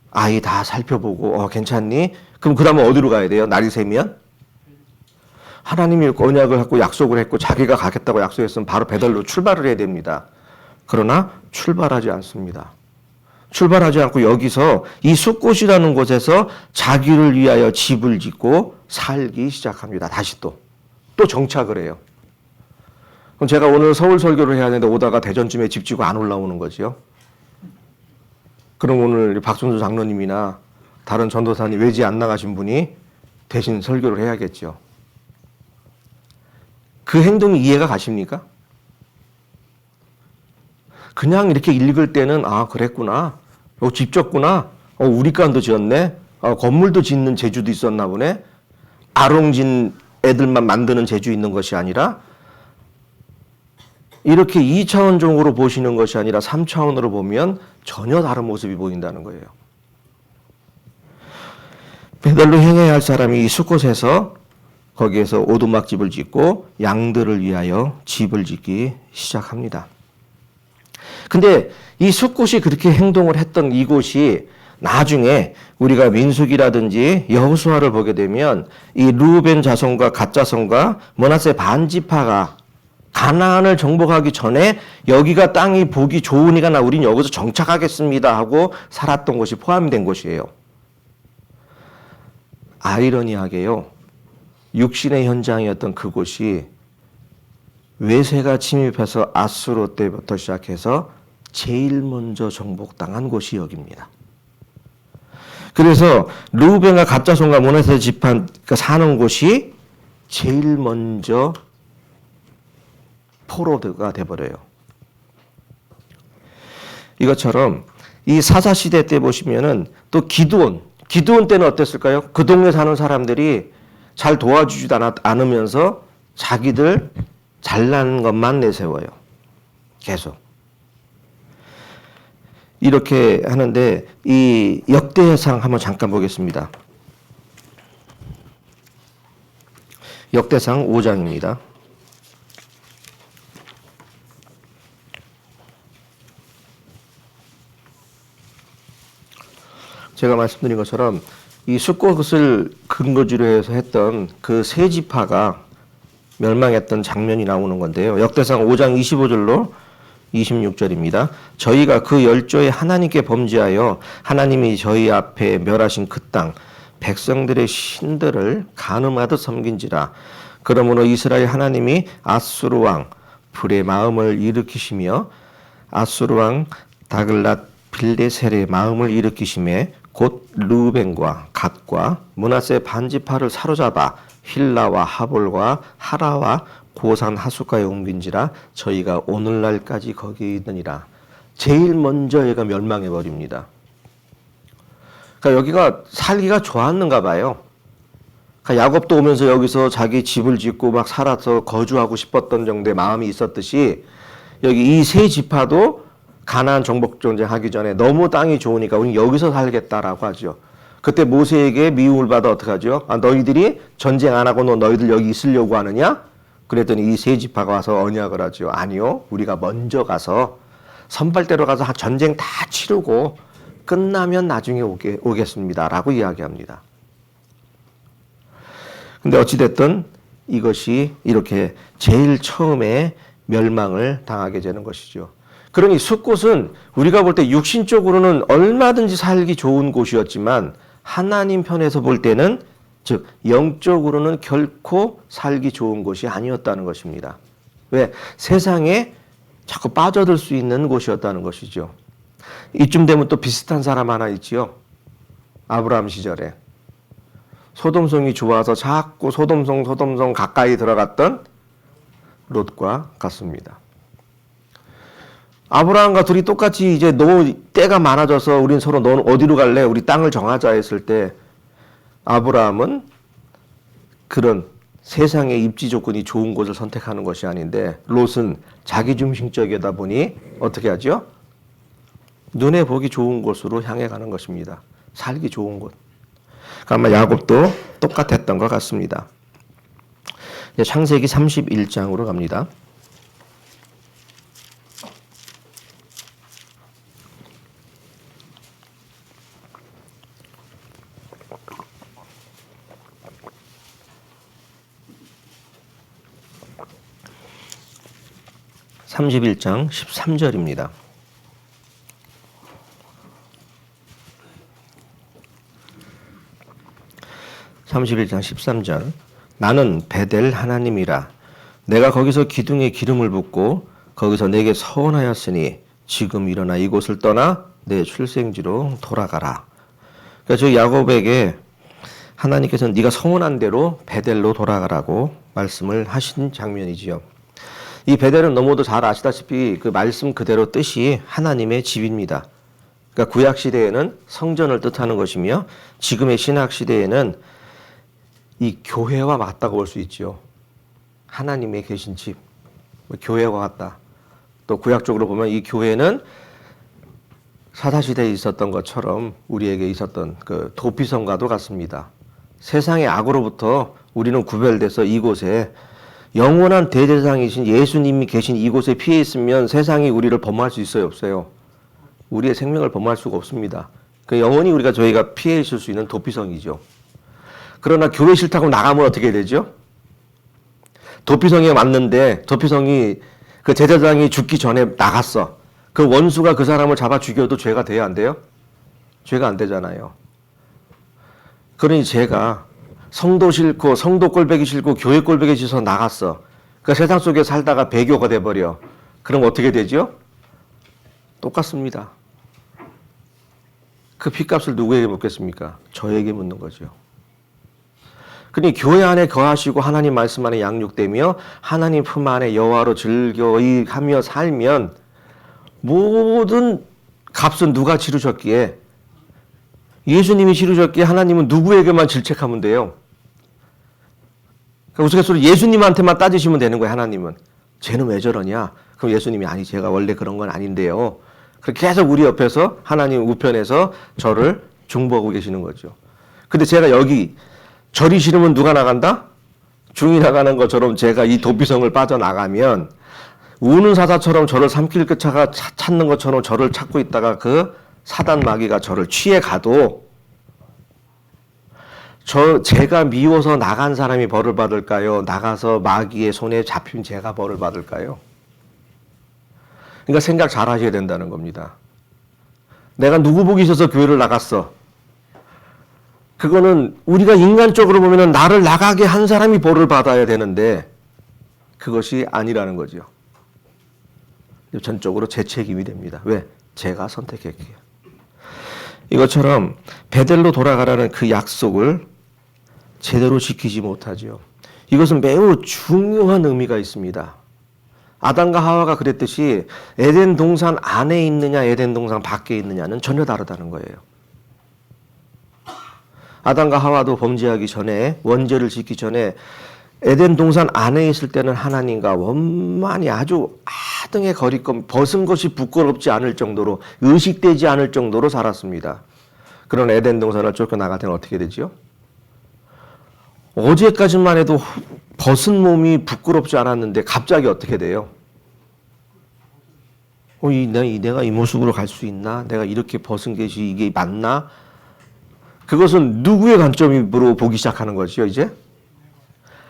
아이 다 살펴보고 괜찮니? 그럼 그 다음에 어디로 가야 돼요? 날이 새면? 하나님이 언약을 갖고 약속을 했고 자기가 가겠다고 약속했으면 바로 베델로 출발을 해야 됩니다. 그러나 출발하지 않습니다. 출발하지 않고 여기서 이 숫곳이라는 곳에서 자기를 위하여 집을 짓고 살기 시작합니다. 다시 또 정착을 해요. 그럼 제가 오늘 서울 설교를 해야 되는데 오다가 대전쯤에 집 짓고 안 올라오는 거지요. 그럼 오늘 박순수 장로님이나 다른 전도사님 외지 안 나가신 분이 대신 설교를 해야겠죠. 그 행동이 이해가 가십니까? 그냥 이렇게 읽을 때는 그랬구나. 집 졌구나. 우리간도 지었네. 건물도 짓는 재주도 있었나 보네. 아롱진 애들만 만드는 재주 있는 것이 아니라 이렇게 2차원적으로 보시는 것이 아니라 3차원으로 보면 전혀 다른 모습이 보인다는 거예요. 베델로 행해야 할 사람이 이 숫곳에서 거기에서 오두막집을 짓고 양들을 위하여 집을 짓기 시작합니다. 근데 이 숫곳이 그렇게 행동을 했던 이곳이 나중에 우리가 민수기라든지 여호수아를 보게 되면 이 르우벤 자손과 갓 자손과 므낫세 반지파가 가나안을 정복하기 전에 여기가 땅이 보기 좋으니까 우린 여기서 정착하겠습니다 하고 살았던 곳이 포함된 곳이에요. 아이러니하게요. 육신의 현장이었던 그곳이 외세가 침입해서 아수르 때부터 시작해서 제일 먼저 정복당한 곳이 여기입니다. 그래서 르우벤과 갓 자손과 므낫세 지파가 사는 곳이 제일 먼저 포로드가 돼버려요. 이것처럼 이 사사시대 때 보시면은 또 기드온 때는 어땠을까요? 그 동네 사는 사람들이 잘 도와주지도 않으면서 자기들 잘난 것만 내세워요. 계속. 이렇게 하는데 이 역대상 한번 잠깐 보겠습니다. 역대상 5장입니다. 제가 말씀드린 것처럼 이 숫곳을 근거지로 해서 했던 그 세 지파가 멸망했던 장면이 나오는 건데요. 역대상 5장 25절로 26절입니다. 저희가 그 열조의 하나님께 범죄하여 하나님이 저희 앞에 멸하신 그 땅 백성들의 신들을 간음하듯 섬긴지라. 그러므로 이스라엘 하나님이 아수르 왕 불의 마음을 일으키시며 아수르 왕 다글랏 빌레셀의 마음을 일으키심에 곧 르우벤과 갓과 므낫세 반지파를 사로잡아 힐라와 하볼과 하라와 고산 하숫가에 옮긴지라. 저희가 오늘날까지 거기에 있느니라. 제일 먼저 얘가 멸망해 버립니다. 그러니까 여기가 살기가 좋았는가 봐요. 그러니까 야곱도 오면서 여기서 자기 집을 짓고 막 살아서 거주하고 싶었던 정도의 마음이 있었듯이 여기 이 세 지파도 가나안 정복 전쟁 하기 전에 너무 땅이 좋으니까 우리 여기서 살겠다라고 하죠. 그때 모세에게 미움을 받아 어떻게 하죠? 너희들이 전쟁 안 하고 너희들 여기 있으려고 하느냐? 그랬더니 이 세 지파가 와서 언약을 하죠. 아니요, 우리가 먼저 가서 선발대로 가서 전쟁 다 치르고 끝나면 나중에 오겠습니다라고 이야기합니다. 근데 어찌됐든 이것이 이렇게 제일 처음에 멸망을 당하게 되는 것이죠. 그러니 숫곳은 우리가 볼 때 육신적으로는 얼마든지 살기 좋은 곳이었지만 하나님 편에서 볼 때는 즉 영적으로는 결코 살기 좋은 곳이 아니었다는 것입니다. 왜? 세상에 자꾸 빠져들 수 있는 곳이었다는 것이죠. 이쯤 되면 또 비슷한 사람 하나 있지요. 아브라함 시절에 소돔성이 좋아서 자꾸 소돔성 가까이 들어갔던 롯과 같습니다. 아브라함과 둘이 똑같이 이제 너무 때가 많아져서 우린 서로 넌 어디로 갈래? 우리 땅을 정하자 했을 때 아브라함은 그런 세상의 입지 조건이 좋은 곳을 선택하는 것이 아닌데 롯은 자기중심적이다 보니 어떻게 하죠? 눈에 보기 좋은 곳으로 향해 가는 것입니다. 살기 좋은 곳. 아마 야곱도 똑같았던 것 같습니다. 창세기 31장으로 갑니다. (31장) 13절입니다. (31장) 13절 나는 베델 하나님이라 내가 거기서 기둥에 기름을 붓고 거기서 내게 서원하였으니 지금 일어나 이곳을 떠나 내 출생지로 돌아가라. 그러니까 저 야곱에게 하나님께서는 네가 서원한 대로 베델로 돌아가라고 말씀을 하신 장면이지요. 이 베델은 너무도 잘 아시다시피 그 말씀 그대로 뜻이 하나님의 집입니다. 그러니까 구약 시대에는 성전을 뜻하는 것이며 지금의 신학 시대에는 이 교회와 맞다고 볼 수 있죠. 하나님의 계신 집, 교회와 같다. 또 구약적으로 보면 이 교회는 사사시대에 있었던 것처럼 우리에게 있었던 그 도피성과도 같습니다. 세상의 악으로부터 우리는 구별돼서 이곳에 영원한 대제사장이신 예수님이 계신 이곳에 피해 있으면 세상이 우리를 범할 수 있어요, 없어요? 우리의 생명을 범할 수가 없습니다. 그 영원히 저희가 피해 있을 수 있는 도피성이죠. 그러나 교회 싫다고 나가면 어떻게 되죠? 도피성에 왔는데 도피성이 그 제사장이 죽기 전에 나갔어. 그 원수가 그 사람을 잡아 죽여도 죄가 돼야 안 돼요? 죄가 안 되잖아요. 그러니 제가 성도 싫고 성도 꼴보기 싫고 교회 꼴보기 싫어서 나갔어. 그 세상 속에 살다가 배교가 돼버려. 그럼 어떻게 되죠? 똑같습니다. 그 핏값을 누구에게 묻겠습니까? 저에게 묻는 거죠. 그러니 교회 안에 거하시고 하나님 말씀 안에 양육되며 하나님 품 안에 여호와로 즐거이 하며 살면 모든 값은 누가 치르셨기에 예수님이 치르셨기에 하나님은 누구에게만 질책하면 돼요. 그러니까 우스갯소리 예수님한테만 따지시면 되는 거예요. 하나님은. 쟤는 왜 저러냐? 그럼 예수님이 아니 제가 원래 그런 건 아닌데요. 그렇게 계속 우리 옆에서 하나님 우편에서 저를 중보하고 계시는 거죠. 근데 제가 여기 절이 싫으면 누가 나간다? 중이 나가는 것처럼 제가 이 도피성을 빠져나가면 우는 사자처럼 저를 삼킬 쫓아가 찾는 것처럼 저를 찾고 있다가 그 사단 마귀가 저를 취해 가도 제가 미워서 나간 사람이 벌을 받을까요? 나가서 마귀의 손에 잡힌 제가 벌을 받을까요? 그러니까 생각 잘 하셔야 된다는 겁니다. 내가 누구 보기 싫어서 교회를 나갔어. 그거는 우리가 인간적으로 보면 나를 나가게 한 사람이 벌을 받아야 되는데 그것이 아니라는 거죠. 전적으로 제 책임이 됩니다. 왜? 제가 선택했기에. 이것처럼 베델로 돌아가라는 그 약속을 제대로 지키지 못하죠. 이것은 매우 중요한 의미가 있습니다. 아담과 하와가 그랬듯이 에덴 동산 안에 있느냐 에덴 동산 밖에 있느냐는 전혀 다르다는 거예요. 아담과 하와도 범죄하기 전에 원죄를 짓기 전에 에덴 동산 안에 있을 때는 하나님과 원만히 아주 하등의 거리낌 벗은 것이 부끄럽지 않을 정도로 의식되지 않을 정도로 살았습니다. 그런 에덴 동산을 쫓겨나갈 때는 어떻게 되죠? 어제까지만 해도 벗은 몸이 부끄럽지 않았는데 갑자기 어떻게 돼요? 내가 이 모습으로 갈 수 있나? 내가 이렇게 벗은 것이 이게 맞나? 그것은 누구의 관점으로 보기 시작하는 거죠, 이제?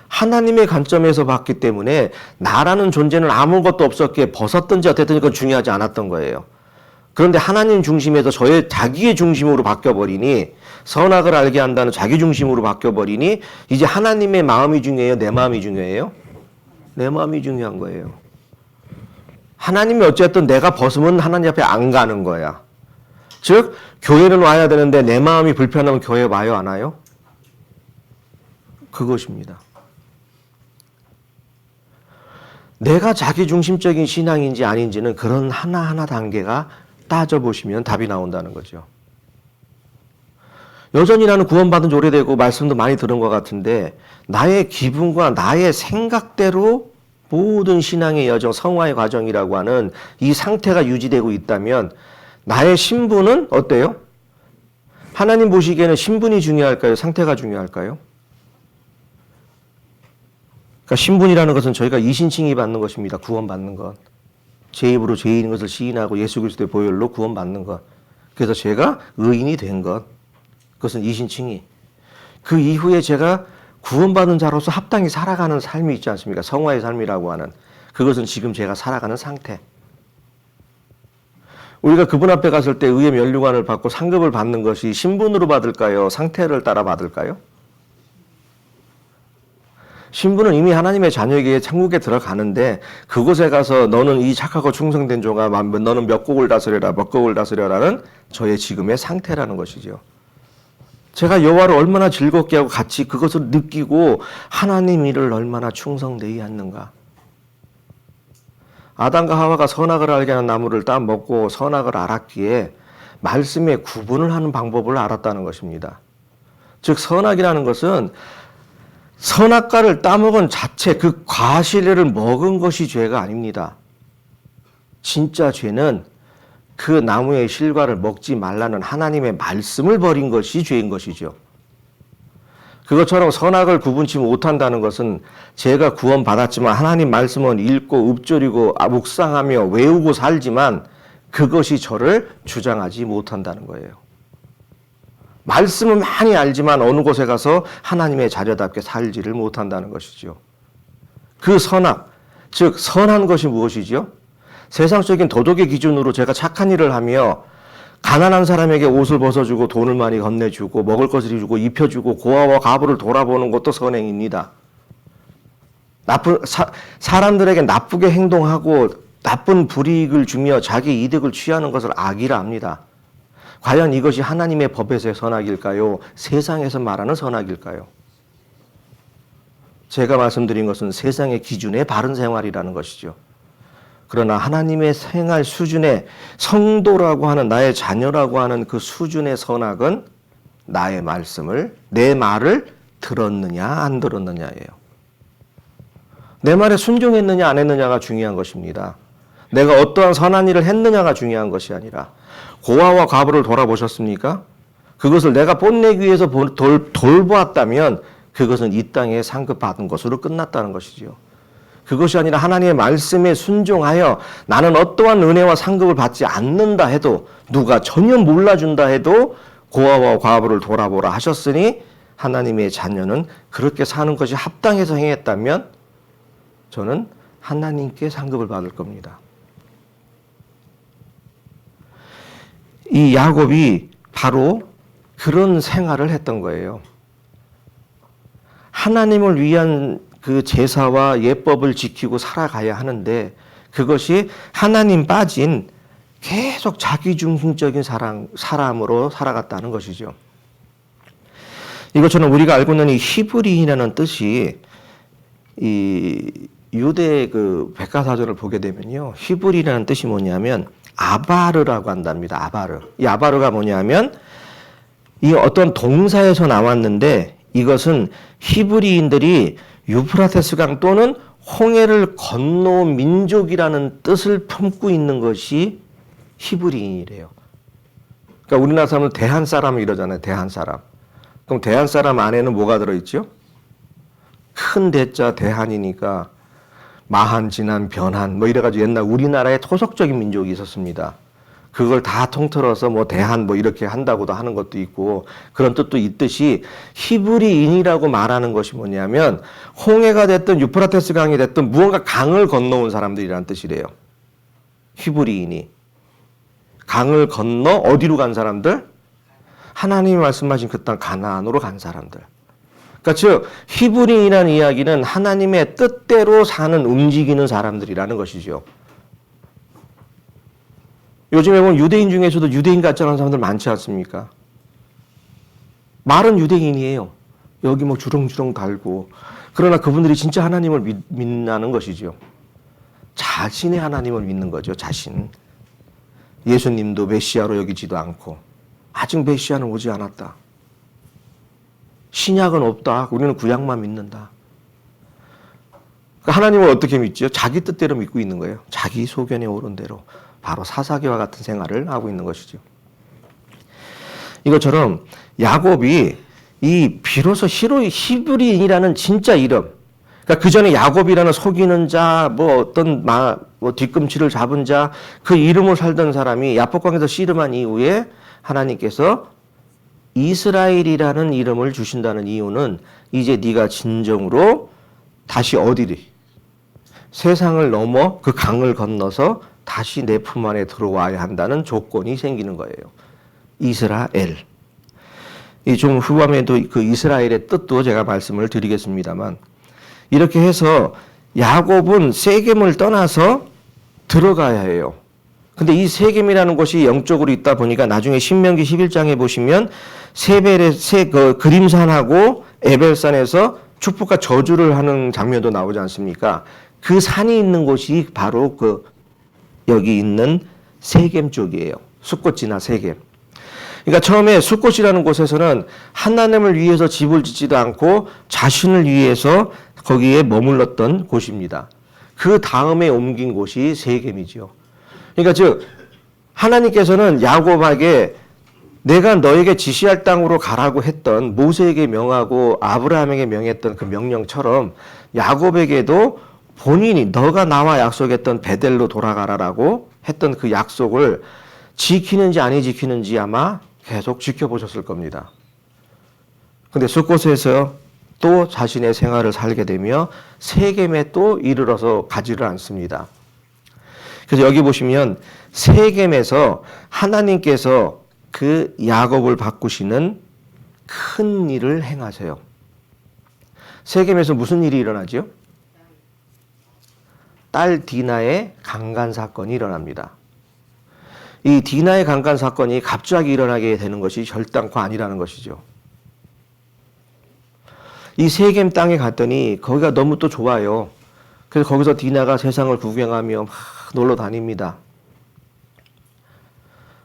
하나님의 관점에서 봤기 때문에 나라는 존재는 아무것도 없었기에 벗었든지 어쨌든 그건 중요하지 않았던 거예요. 그런데 하나님 중심에서 자기의 중심으로 바뀌어버리니 선악을 알게 한다는 자기 중심으로 바뀌어버리니 이제 하나님의 마음이 중요해요? 내 마음이 중요해요? 내 마음이 중요한 거예요. 하나님이 어쨌든 내가 벗으면 하나님 앞에 안 가는 거야. 즉 교회는 와야 되는데 내 마음이 불편하면 교회 와요 안 와요? 그것입니다. 내가 자기중심적인 신앙인지 아닌지는 그런 하나하나 단계가 따져보시면 답이 나온다는 거죠. 여전히 나는 구원받은 지 오래되고 말씀도 많이 들은 것 같은데 나의 기분과 나의 생각대로 모든 신앙의 여정, 성화의 과정이라고 하는 이 상태가 유지되고 있다면 나의 신분은 어때요? 하나님 보시기에는 신분이 중요할까요? 상태가 중요할까요? 그러니까 신분이라는 것은 저희가 이신칭의 받는 것입니다. 구원받는 것. 제 입으로 죄인인 것을 시인하고 예수 그리스도의 보혈로 구원받는 것. 그래서 제가 의인이 된 것. 그것은 이신칭의. 그 이후에 제가 구원받은 자로서 합당히 살아가는 삶이 있지 않습니까? 성화의 삶이라고 하는. 그것은 지금 제가 살아가는 상태. 우리가 그분 앞에 갔을 때 의의 면류관을 받고 상급을 받는 것이 신분으로 받을까요? 상태를 따라 받을까요? 신분은 이미 하나님의 자녀에게 천국에 들어가는데 그곳에 가서 너는 이 착하고 충성된 종아 너는 몇 곡을 다스려라 몇 곡을 다스려라는 저의 지금의 상태라는 것이죠. 제가 여호와를 얼마나 즐겁게 하고 같이 그것을 느끼고 하나님 일을 얼마나 충성되이 하는가. 아담과 하와가 선악을 알게 하는 나무를 따 먹고 선악을 알았기에 말씀의 구분을 하는 방법을 알았다는 것입니다. 즉 선악이라는 것은 선악과를 따먹은 자체 그 과실을 먹은 것이 죄가 아닙니다. 진짜 죄는 그 나무의 실과를 먹지 말라는 하나님의 말씀을 버린 것이 죄인 것이죠. 그것처럼 선악을 구분치 못한다는 것은 제가 구원받았지만 하나님 말씀은 읽고 읊조리고 묵상하며 외우고 살지만 그것이 저를 주장하지 못한다는 거예요. 말씀은 많이 알지만 어느 곳에 가서 하나님의 자녀답게 살지를 못한다는 것이죠. 그 선악, 즉 선한 것이 무엇이지요? 세상적인 도덕의 기준으로 제가 착한 일을 하며 가난한 사람에게 옷을 벗어주고 돈을 많이 건네주고 먹을 것을 주고 입혀주고 고아와 과부를 돌아보는 것도 선행입니다. 사람들에게 나쁘게 행동하고 나쁜 불이익을 주며 자기 이득을 취하는 것을 악이라 합니다. 과연 이것이 하나님의 법에서의 선악일까요? 세상에서 말하는 선악일까요? 제가 말씀드린 것은 세상의 기준의 바른 생활이라는 것이죠. 그러나 하나님의 생활 수준의 성도라고 하는 나의 자녀라고 하는 그 수준의 선악은 나의 말씀을, 내 말을 들었느냐 안 들었느냐예요. 내 말에 순종했느냐 안 했느냐가 중요한 것입니다. 내가 어떠한 선한 일을 했느냐가 중요한 것이 아니라 고아와 과부를 돌아보셨습니까? 그것을 내가 뽐내기 위해서 돌보았다면 그것은 이 땅에 상급받은 것으로 끝났다는 것이지요. 그것이 아니라 하나님의 말씀에 순종하여 나는 어떠한 은혜와 상급을 받지 않는다 해도 누가 전혀 몰라준다 해도 고아와 과부를 돌아보라 하셨으니 하나님의 자녀는 그렇게 사는 것이 합당해서 행했다면 저는 하나님께 상급을 받을 겁니다. 이 야곱이 바로 그런 생활을 했던 거예요. 하나님을 위한 그 제사와 예법을 지키고 살아가야 하는데 그것이 하나님 빠진 계속 자기중심적인 사람으로 살아갔다는 것이죠. 이것처럼 우리가 알고 있는 이 히브리인이라는 뜻이 이 유대 그 백과사전을 보게 되면요. 히브리라는 뜻이 뭐냐면 아바르라고 한답니다. 아바르. 이 아바르가 뭐냐면 이 어떤 동사에서 나왔는데 이것은 히브리인들이 유프라테스 강 또는 홍해를 건너온 민족이라는 뜻을 품고 있는 것이 히브리인이래요. 그러니까 우리나라 사람은 대한 사람 이러잖아요. 대한 사람. 그럼 대한 사람 안에는 뭐가 들어있죠? 큰 대자 대한이니까 마한, 진한, 변한 뭐 이래가지고 옛날 우리나라에 토속적인 민족이 있었습니다. 그걸 다 통틀어서 뭐 대한 뭐 이렇게 한다고도 하는 것도 있고 그런 뜻도 있듯이 히브리인이라고 말하는 것이 뭐냐면 홍해가 됐든 유프라테스 강이 됐든 무언가 강을 건너온 사람들이라는 뜻이래요. 히브리인이. 강을 건너 어디로 간 사람들? 하나님이 말씀하신 그 땅 가나안으로 간 사람들. 그러니까 즉 히브리인이라는 이야기는 하나님의 뜻대로 사는 움직이는 사람들이라는 것이죠. 요즘에 보면 유대인 중에서도 유대인 같지 않은 사람들 많지 않습니까? 말은 유대인이에요. 여기 뭐 주렁주렁 달고. 그러나 그분들이 진짜 하나님을 믿는 것이죠. 자신의 하나님을 믿는 거죠. 자신. 예수님도 메시아로 여기지도 않고 아직 메시아는 오지 않았다. 신약은 없다. 우리는 구약만 믿는다. 그러니까 하나님을 어떻게 믿지요? 자기 뜻대로 믿고 있는 거예요. 자기 소견에 오른 대로. 바로 사사기와 같은 생활을 하고 있는 것이죠. 이것처럼 야곱이 이 비로소 히브리인이라는 진짜 이름, 그러니까 그 전에 야곱이라는 속이는 자, 뭐 어떤 뒤꿈치를 잡은 자, 그 이름을 살던 사람이 야복강에서 씨름한 이후에 하나님께서 이스라엘이라는 이름을 주신다는 이유는 이제 네가 진정으로 다시 어디리 세상을 넘어 그 강을 건너서 다시 내 품 안에 들어와야 한다는 조건이 생기는 거예요. 이스라엘. 이 좀 후반에도 그 이스라엘의 뜻도 제가 말씀을 드리겠습니다만 이렇게 해서 야곱은 세겜을 떠나서 들어가야 해요. 근데 이 세겜이라는 곳이 영적으로 있다 보니까 나중에 신명기 11장에 보시면 그 그림산하고 에벨산에서 축복과 저주를 하는 장면도 나오지 않습니까? 그 산이 있는 곳이 바로 여기 있는 세겜 쪽이에요. 숫꽃지나 세겜. 그러니까 처음에 숫꽃이라는 곳에서는 하나님을 위해서 집을 짓지도 않고 자신을 위해서 거기에 머물렀던 곳입니다. 그 다음에 옮긴 곳이 세겜이죠. 그러니까 즉 하나님께서는 야곱에게 내가 너에게 지시할 땅으로 가라고 했던 모세에게 명하고 아브라함에게 명했던 그 명령처럼 야곱에게도 본인이 너가 나와 약속했던 베델로 돌아가라라고 했던 그 약속을 지키는지 아니 지키는지 아마 계속 지켜보셨을 겁니다. 근데 숫곳에서 또 자신의 생활을 살게 되며 세겜에 또 이르러서 가지를 않습니다. 그래서 여기 보시면 세겜에서 하나님께서 그 야곱을 바꾸시는 큰 일을 행하세요. 세겜에서 무슨 일이 일어나죠? 딸 디나의 강간 사건이 일어납니다. 이 디나의 강간 사건이 갑자기 일어나게 되는 것이 결단코 아니라는 것이죠. 이 세겜 땅에 갔더니 거기가 너무 또 좋아요. 그래서 거기서 디나가 세상을 구경하며 막 놀러 다닙니다.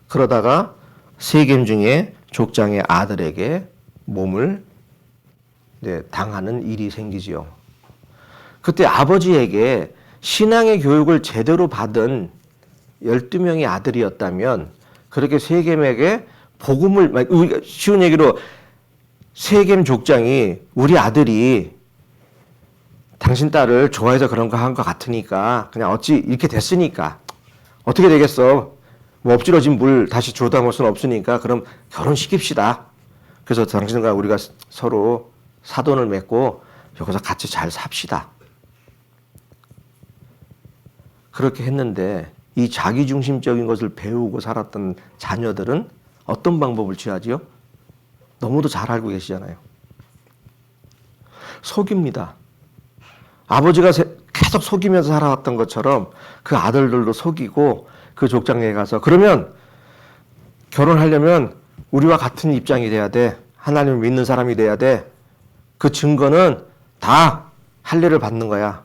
그러다가 세겜 중에 족장의 아들에게 몸을 당하는 일이 생기지요. 그때 아버지에게 신앙의 교육을 제대로 받은 12명의 아들이었다면 그렇게 세겜에게 복음을, 쉬운 얘기로 세겜 족장이 우리 아들이 당신 딸을 좋아해서 그런 거 한 것 같으니까 그냥 어찌 이렇게 됐으니까 어떻게 되겠어. 뭐 엎질러진 물 다시 조담할 수는 없으니까 그럼 결혼시킵시다. 그래서 당신과 우리가 서로 사돈을 맺고 여기서 같이 잘 삽시다. 그렇게 했는데 이 자기중심적인 것을 배우고 살았던 자녀들은 어떤 방법을 취하지요? 너무도 잘 알고 계시잖아요. 속입니다. 아버지가 계속 속이면서 살아왔던 것처럼 그 아들들도 속이고 그 족장에 가서 그러면 결혼하려면 우리와 같은 입장이 돼야 돼. 하나님을 믿는 사람이 돼야 돼. 그 증거는 다 할례를 받는 거야.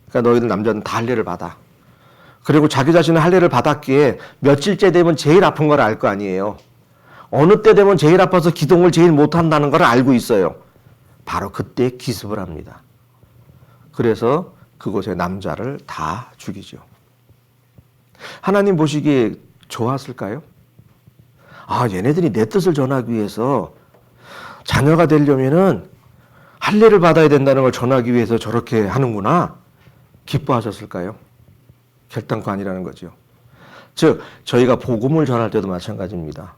그러니까 너희들 남자는 다 할례를 받아. 그리고 자기 자신은 할례를 받았기에 며칠째 되면 제일 아픈 걸 알 거 아니에요. 어느 때 되면 제일 아파서 기동을 제일 못한다는 걸 알고 있어요. 바로 그때 기습을 합니다. 그래서 그곳의 남자를 다 죽이죠. 하나님 보시기에 좋았을까요? 아, 얘네들이 내 뜻을 전하기 위해서 자녀가 되려면은 할례를 받아야 된다는 걸 전하기 위해서 저렇게 하는구나. 기뻐하셨을까요? 결단코 아니라는 거죠. 즉, 저희가 복음을 전할 때도 마찬가지입니다.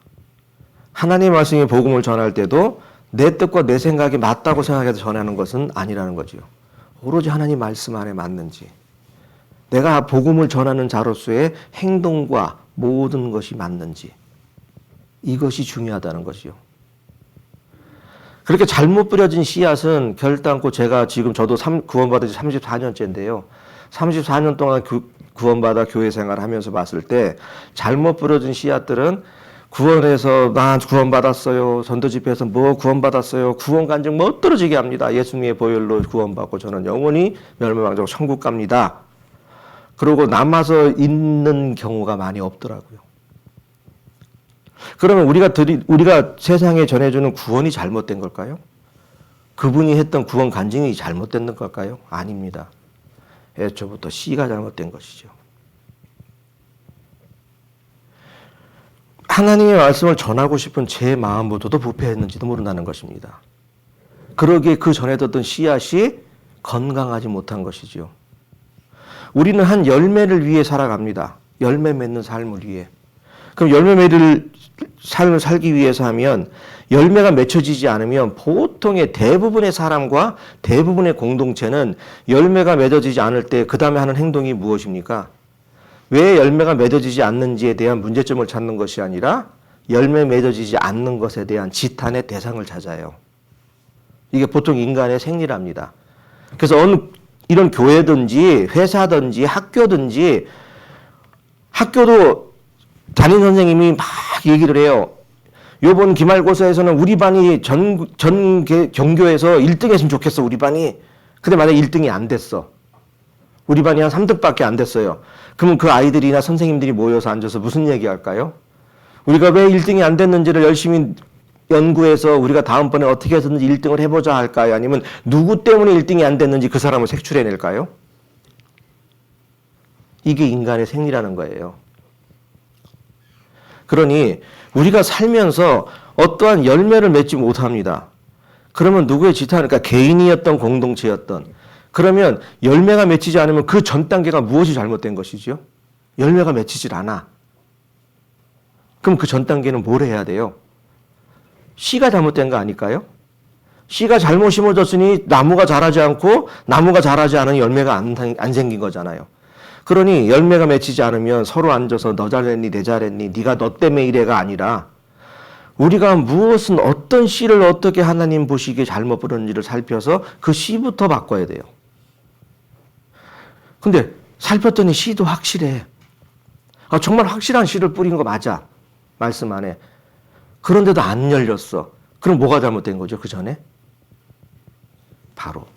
하나님 말씀의 복음을 전할 때도 내 뜻과 내 생각이 맞다고 생각해서 전하는 것은 아니라는 거죠. 오로지 하나님 말씀 안에 맞는지, 내가 복음을 전하는 자로서의 행동과 모든 것이 맞는지, 이것이 중요하다는 것이요. 그렇게 잘못 뿌려진 씨앗은 결단코 제가 지금 저도 구원받은 지 34년째인데요. 34년 동안 구원받아 교회 생활을 하면서 봤을 때 잘못 뿌려진 씨앗들은 구원해서 나 구원받았어요. 전도 집회에서 뭐 구원받았어요. 구원 간증 못 떨어지게 합니다. 예수님의 보혈로 구원받고 저는 영원히 멸망하고 천국 갑니다. 그러고 남아서 있는 경우가 많이 없더라고요. 그러면 우리가 세상에 전해주는 구원이 잘못된 걸까요? 그분이 했던 구원 간증이 잘못된 걸까요? 아닙니다. 애초부터 씨가 잘못된 것이죠. 하나님의 말씀을 전하고 싶은 제 마음보다도 부패했는지도 모른다는 것입니다. 그러기에 그 전에 듣던 씨앗이 건강하지 못한 것이죠. 우리는 한 열매를 위해 살아갑니다. 열매 맺는 삶을 위해. 그럼 열매 맺을 삶을 살기 위해서 하면 열매가 맺혀지지 않으면 보통의 대부분의 사람과 대부분의 공동체는 열매가 맺어지지 않을 때 그 다음에 하는 행동이 무엇입니까? 왜 열매가 맺어지지 않는지에 대한 문제점을 찾는 것이 아니라 열매 맺어지지 않는 것에 대한 지탄의 대상을 찾아요. 이게 보통 인간의 생리랍니다. 그래서 이런 교회든지 회사든지 학교든지 학교도 담임 선생님이 막 얘기를 해요. 요번 기말고사에서는 우리 반이 전 경교에서 1등 했으면 좋겠어, 우리 반이. 근데 만약에 1등이 안 됐어. 우리 반이 한 3등밖에 안 됐어요. 그러면 그 아이들이나 선생님들이 모여서 앉아서 무슨 얘기 할까요? 우리가 왜 1등이 안 됐는지를 열심히 연구해서 우리가 다음번에 어떻게 해서든지 1등을 해보자 할까요? 아니면 누구 때문에 1등이 안 됐는지 그 사람을 색출해낼까요? 이게 인간의 생리라는 거예요. 그러니 우리가 살면서 어떠한 열매를 맺지 못합니다. 그러면 누구의 지탄일까? 개인이었던 공동체였던. 그러면 열매가 맺히지 않으면 그 전 단계가 무엇이 잘못된 것이죠? 열매가 맺히질 않아. 그럼 그 전 단계는 뭘 해야 돼요? 씨가 잘못된 거 아닐까요? 씨가 잘못 심어졌으니 나무가 자라지 않고 나무가 자라지 않은 열매가 안 생긴 거잖아요. 그러니 열매가 맺히지 않으면 서로 앉아서 너 잘했니 내 잘했니 네가 너 때문에 이래가 아니라 우리가 무엇은 어떤 씨를 어떻게 하나님 보시기에 잘못 부른지를 살펴서 그 씨부터 바꿔야 돼요. 근데 살폈더니 씨도 확실해. 정말 확실한 씨를 뿌린 거 맞아. 말씀 안에. 그런데도 안 열렸어. 그럼 뭐가 잘못된 거죠? 그 전에? 바로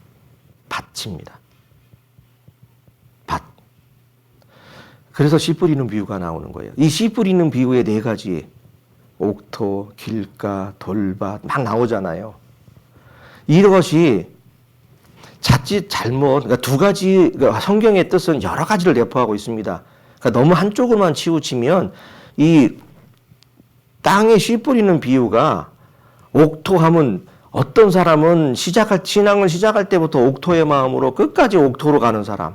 밭입니다. 밭. 그래서 씨 뿌리는 비유가 나오는 거예요. 이 씨 뿌리는 비유의 네 가지. 옥토, 길가, 돌밭 막 나오잖아요. 이것이 자칫 잘못, 그러니까 두 가지, 그러니까 성경의 뜻은 여러 가지를 내포하고 있습니다. 그러니까 너무 한쪽으로만 치우치면 이 땅에 씨 뿌리는 비유가 옥토하면 어떤 사람은 신앙을 시작할 때부터 옥토의 마음으로 끝까지 옥토로 가는 사람.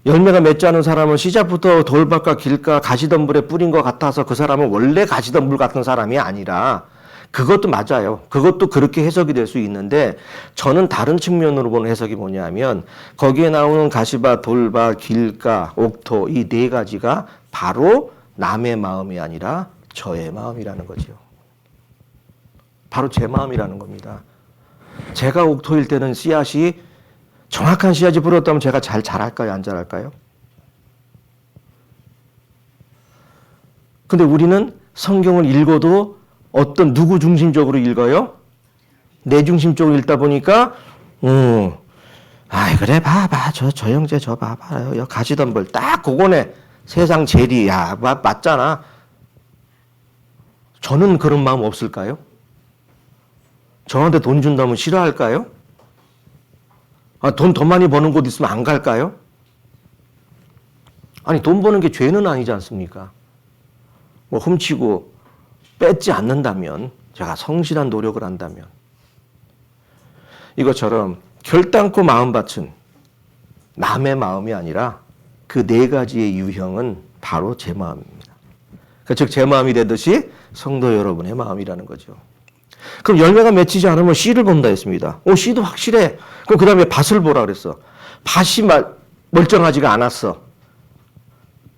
열매가 맺지 않은 사람은 시작부터 돌밭과 길가 가시덤불에 뿌린 것 같아서 그 사람은 원래 가시덤불 같은 사람이 아니라 그것도 맞아요. 그것도 그렇게 해석이 될 수 있는데 저는 다른 측면으로 보는 해석이 뭐냐면 거기에 나오는 가시밭, 돌밭, 길가, 옥토 이 네 가지가 바로 남의 마음이 아니라 저의 마음이라는 거죠. 바로 제 마음이라는 겁니다. 제가 옥토일 때는 씨앗이 정확한 씨앗이 뿌렸다면 제가 잘 자랄까요? 안 자랄까요? 근데 우리는 성경을 읽어도 어떤 누구 중심적으로 읽어요? 내 중심적으로 읽다 보니까 그래 봐봐 저 형제 저 봐봐 여 가시덤불 딱 그거네 세상 제리 야 맞잖아. 저는 그런 마음 없을까요? 저한테 돈 준다면 싫어할까요? 돈 더 많이 버는 곳 있으면 안 갈까요? 아니 돈 버는 게 죄는 아니지 않습니까? 뭐 훔치고 뺏지 않는다면 제가 성실한 노력을 한다면 이것처럼 결단코 마음 바친 남의 마음이 아니라 그 네 가지의 유형은 바로 제 마음입니다. 즉 제 마음이 되듯이 성도 여러분의 마음이라는 거죠. 그럼 열매가 맺히지 않으면 씨를 본다 했습니다. 씨도 확실해. 그럼 그 다음에 밭을 보라 그랬어. 밭이 멀쩡하지가 않았어.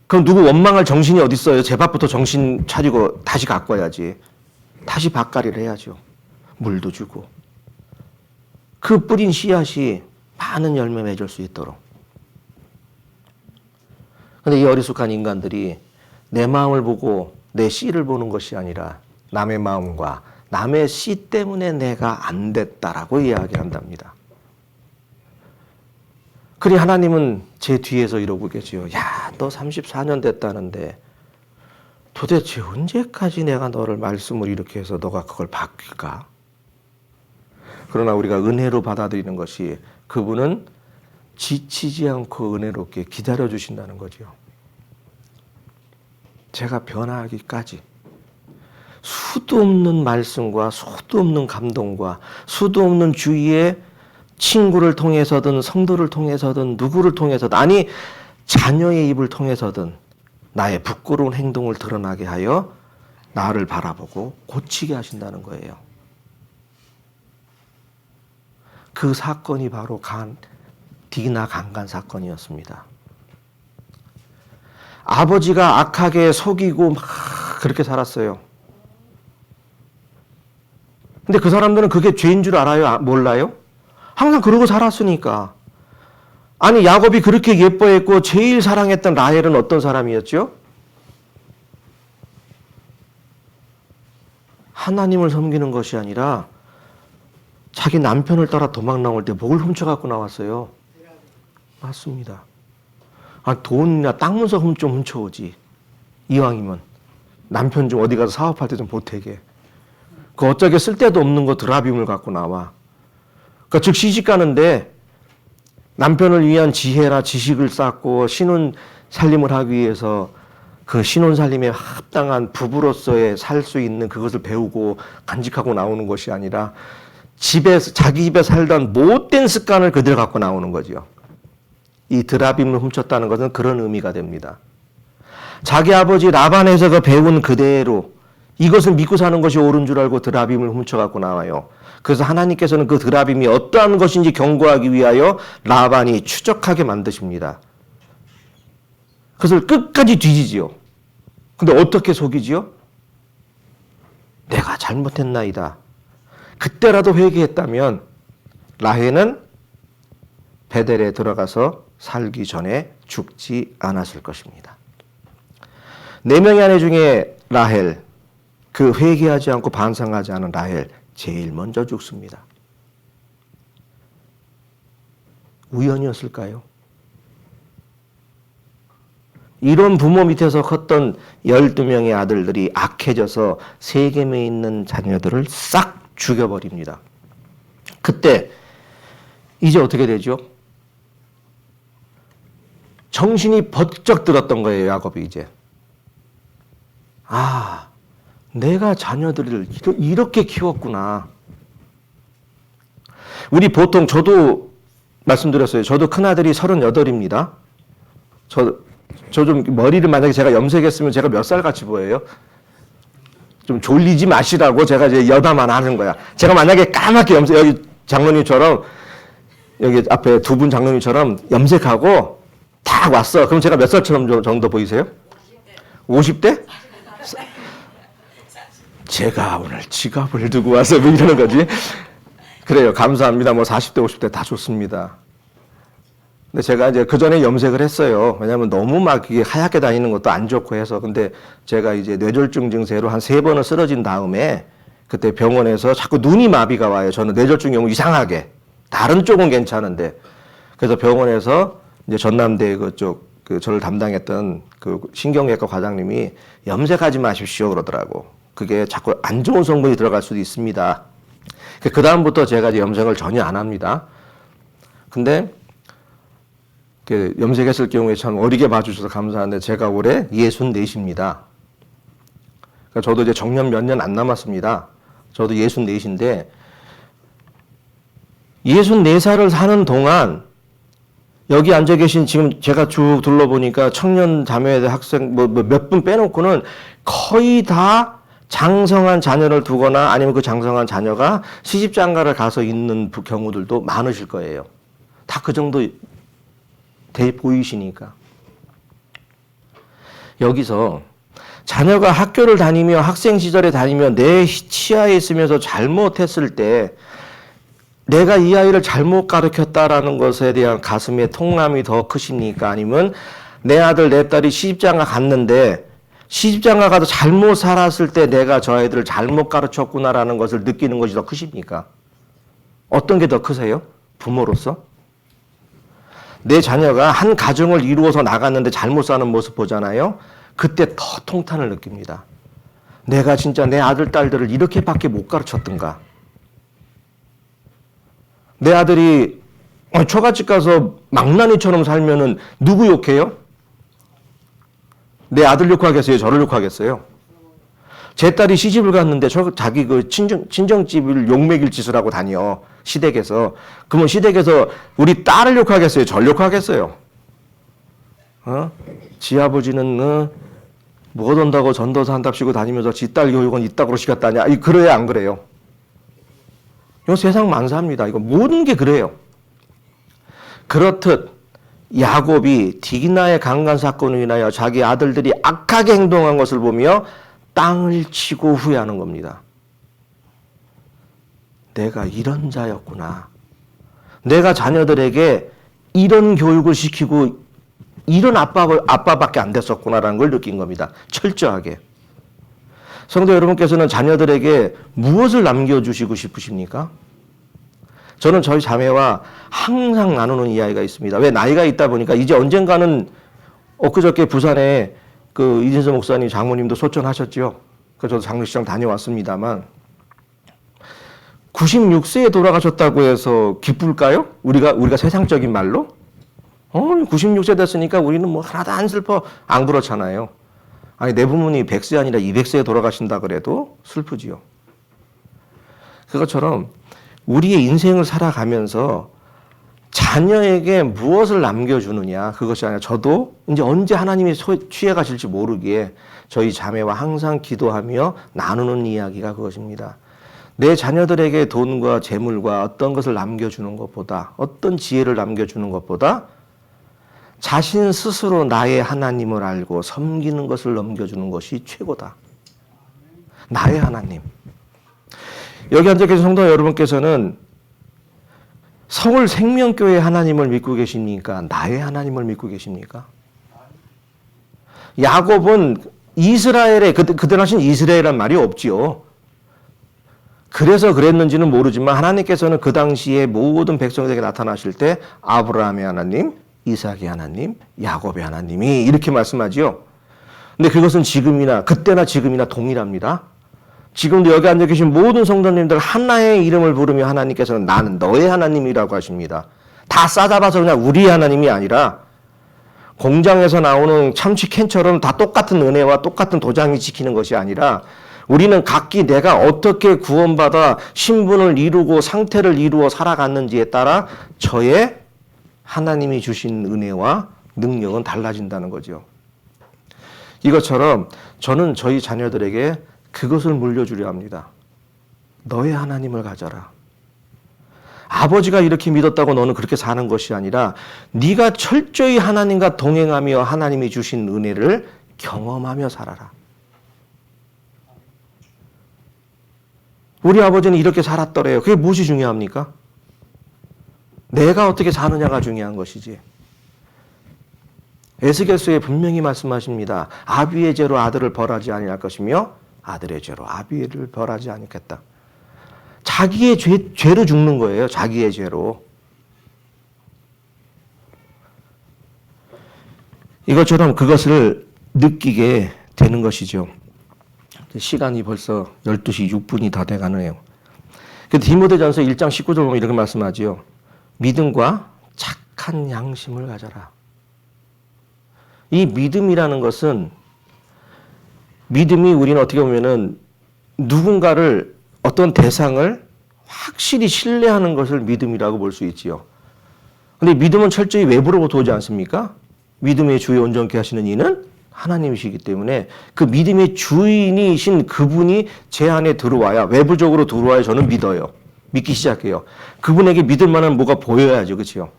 그럼 누구 원망할 정신이 어디 있어요? 제 밭부터 정신 차리고 다시 갖고 와야지. 다시 밭갈이를 해야죠. 물도 주고. 그 뿌린 씨앗이 많은 열매 맺을 수 있도록. 근데 이 어리숙한 인간들이 내 마음을 보고 내 씨를 보는 것이 아니라 남의 마음과 남의 씨 때문에 내가 안 됐다라고 이야기한답니다. 그리 하나님은 제 뒤에서 이러고 계시요. 야, 너 34년 됐다는데 도대체 언제까지 내가 너를 말씀을 이렇게 해서 너가 그걸 바뀔까? 그러나 우리가 은혜로 받아들이는 것이 그분은 지치지 않고 은혜롭게 기다려 주신다는 거죠. 제가 변화하기까지 수도 없는 말씀과 수도 없는 감동과 수도 없는 주위의 친구를 통해서든 성도를 통해서든 누구를 통해서든 아니 자녀의 입을 통해서든 나의 부끄러운 행동을 드러나게 하여 나를 바라보고 고치게 하신다는 거예요. 그 사건이 바로 디나 강간 사건이었습니다. 아버지가 악하게 속이고 막 그렇게 살았어요. 근데 그 사람들은 그게 죄인 줄 알아요? 몰라요? 항상 그러고 살았으니까. 아니 야곱이 그렇게 예뻐했고 제일 사랑했던 라헬은 어떤 사람이었죠? 하나님을 섬기는 것이 아니라 자기 남편을 따라 도망 나올 때 뭘 훔쳐갖고 나왔어요? 맞습니다. 돈이나 땅 문서 좀 훔쳐오지. 이왕이면 남편 좀 어디 가서 사업할 때 좀 보태게. 그 어쩌게 쓸데도 없는 거 드라빔을 갖고 나와. 그러니까 즉 시집 가는데 남편을 위한 지혜라 지식을 쌓고 신혼 살림을 하기 위해서 그 신혼살림에 합당한 부부로서의 살 수 있는 그것을 배우고 간직하고 나오는 것이 아니라 자기 집에 살던 못된 습관을 그대로 갖고 나오는 거죠. 이 드라빔을 훔쳤다는 것은 그런 의미가 됩니다. 자기 아버지 라반에서 그 배운 그대로 이것을 믿고 사는 것이 옳은 줄 알고 드라빔을 훔쳐갖고 나와요. 그래서 하나님께서는 그 드라빔이 어떠한 것인지 경고하기 위하여 라반이 추적하게 만드십니다. 그것을 끝까지 뒤지지요. 근데 어떻게 속이지요? 내가 잘못했나이다. 그때라도 회개했다면 라헬은 베델에 들어가서 살기 전에 죽지 않았을 것입니다. 4명의 아내 중에 라헬, 그 회개하지 않고 반성하지 않은 라헬, 제일 먼저 죽습니다. 우연이었을까요? 이런 부모 밑에서 컸던 12명의 아들들이 악해져서 세겜에 있는 자녀들을 싹 죽여버립니다. 그때 이제 어떻게 되죠? 정신이 번쩍 들었던 거예요, 야곱이 이제. 아, 내가 자녀들을 이렇게 키웠구나. 우리 보통 저도 말씀드렸어요. 저도 큰아들이 38입니다. 저 좀 머리를 만약에 제가 염색했으면 제가 몇 살 같이 보여요? 좀 졸리지 마시라고 제가 이제 여담만 하는 거야. 제가 만약에 까맣게 여기 장로님처럼 여기 앞에 두 분 장로님처럼 염색하고 딱 왔어. 그럼 제가 몇 살처럼 정도 보이세요? 50대? 제가 오늘 지갑을 두고 와서 뭐 이러는 거지. 그래요. 감사합니다. 뭐 40대, 50대 다 좋습니다. 근데 제가 이제 그 전에 염색을 했어요. 왜냐면 너무 막 이게 하얗게 다니는 것도 안 좋고 해서. 근데 제가 이제 뇌졸중 증세로 한 3번을 쓰러진 다음에 그때 병원에서 자꾸 눈이 마비가 와요. 저는 뇌졸중이 오면 이상하게. 다른 쪽은 괜찮은데. 그래서 병원에서 이제 전남대 그쪽 저를 담당했던 그 신경외과 과장님이 염색하지 마십시오 그러더라고. 그게 자꾸 안 좋은 성분이 들어갈 수도 있습니다. 그 다음부터 제가 이제 염색을 전혀 안 합니다. 근데 염색했을 경우에 참 어리게 봐주셔서 감사한데 제가 올해 64입니다. 그러니까 저도 이제 정년 몇 년 안 남았습니다. 저도 64인데 64살을 사는 동안 여기 앉아 계신 지금 제가 쭉 둘러보니까 청년 자매들 학생 몇 분 빼놓고는 거의 다 장성한 자녀를 두거나 아니면 그 장성한 자녀가 시집장가를 가서 있는 경우들도 많으실 거예요. 다 그 정도 돼 보이시니까. 여기서 자녀가 학교를 다니며 학생 시절에 다니며 내 치하에 있으면서 잘못했을 때 내가 이 아이를 잘못 가르쳤다라는 것에 대한 가슴의 통람이 더 크십니까? 아니면 내 아들 내 딸이 시집장가 갔는데 시집장가 가서 잘못 살았을 때 내가 저 아이들을 잘못 가르쳤구나라는 것을 느끼는 것이 더 크십니까? 어떤 게 더 크세요? 부모로서? 내 자녀가 한 가정을 이루어서 나갔는데 잘못 사는 모습 보잖아요. 그때 더 통탄을 느낍니다. 내가 진짜 내 아들, 딸들을 이렇게밖에 못 가르쳤던가. 내 아들이 처갓집 가서 망나니처럼 살면은 누구 욕해요? 내 아들 욕하겠어요? 저를 욕하겠어요? 제 딸이 시집을 갔는데 자기 그 친정집을 욕먹일 짓을 하고 다녀. 시댁에서. 그러면 시댁에서 우리 딸을 욕하겠어요? 절 욕하겠어요? 지 아버지는 못 온다고 전도사 한답시고 다니면서 지 딸 교육은 이따구로 시켰다냐. 그래요? 안 그래요? 이거 세상 만사합니다. 이거 모든 게 그래요. 그렇듯 야곱이 디나의 강간 사건으로 인하여 자기 아들들이 악하게 행동한 것을 보며 땅을 치고 후회하는 겁니다. 내가 이런 자였구나. 내가 자녀들에게 이런 교육을 시키고 이런 아빠밖에 안 됐었구나라는 걸 느낀 겁니다. 철저하게. 성도 여러분께서는 자녀들에게 무엇을 남겨주시고 싶으십니까? 저는 저희 자매와 항상 나누는 이야기가 있습니다. 왜 나이가 있다 보니까 이제 언젠가는 엊그저께 부산에 그 이진서 목사님 장모님도 소천하셨죠. 그래서 저도 장례식장 다녀왔습니다만 96세에 돌아가셨다고 해서 기쁠까요? 우리가 세상적인 말로? 96세 됐으니까 우리는 뭐 하나도 안 슬퍼. 안 그렇잖아요. 아니 내 부모님이 100세 아니라 200세에 돌아가신다 그래도 슬프지요. 그것처럼 우리의 인생을 살아가면서 자녀에게 무엇을 남겨주느냐 그것이 아니라 저도 이제 언제 하나님이 취해 가실지 모르기에 저희 자매와 항상 기도하며 나누는 이야기가 그것입니다. 내 자녀들에게 돈과 재물과 어떤 것을 남겨주는 것보다 어떤 지혜를 남겨주는 것보다 자신 스스로 나의 하나님을 알고 섬기는 것을 넘겨주는 것이 최고다. 나의 하나님. 여기 앉아 계신 성도 여러분께서는 서울 생명교회 하나님을 믿고 계십니까? 나의 하나님을 믿고 계십니까? 야곱은 이스라엘에 그때 하신 이스라엘이란 말이 없지요. 그래서 그랬는지는 모르지만 하나님께서는 그 당시에 모든 백성들에게 나타나실 때 아브라함의 하나님, 이삭의 하나님, 야곱의 하나님이 이렇게 말씀하지요. 근데 그것은 지금이나 그때나 지금이나 동일합니다. 지금도 여기 앉아 계신 모든 성도님들 하나의 이름을 부르며 하나님께서는 나는 너의 하나님이라고 하십니다. 다 싸잡아서 그냥 우리 하나님이 아니라 공장에서 나오는 참치 캔처럼 다 똑같은 은혜와 똑같은 도장이 지키는 것이 아니라 우리는 각기 내가 어떻게 구원받아 신분을 이루고 상태를 이루어 살아갔는지에 따라 저의 하나님이 주신 은혜와 능력은 달라진다는 거죠. 이것처럼 저는 저희 자녀들에게 그것을 물려주려 합니다. 너의 하나님을 가져라. 아버지가 이렇게 믿었다고 너는 그렇게 사는 것이 아니라 네가 철저히 하나님과 동행하며 하나님이 주신 은혜를 경험하며 살아라. 우리 아버지는 이렇게 살았더래요. 그게 무엇이 중요합니까? 내가 어떻게 사느냐가 중요한 것이지. 에스겔서에 분명히 말씀하십니다. 아비의 죄로 아들을 벌하지 아니할 것이며 아들의 죄로 아비를 벌하지 않겠다. 자기의 죄로 죽는 거예요. 자기의 죄로. 이것처럼 그것을 느끼게 되는 것이죠. 시간이 벌써 12시 6분이 다 돼가네요. 디모데전서 1장 19절 보면 이렇게 말씀하지요. 믿음과 착한 양심을 가져라. 이 믿음이라는 것은 믿음이 우리는 어떻게 보면은 누군가를 어떤 대상을 확실히 신뢰하는 것을 믿음이라고 볼 수 있지요. 그런데 믿음은 철저히 외부로부터 오지 않습니까? 믿음의 주에 온전케 하시는 이는 하나님이시기 때문에 그 믿음의 주인이신 그분이 제 안에 들어와야 외부적으로 들어와야 저는 믿어요. 믿기 시작해요. 그분에게 믿을 만한 뭐가 보여야죠. 그렇죠?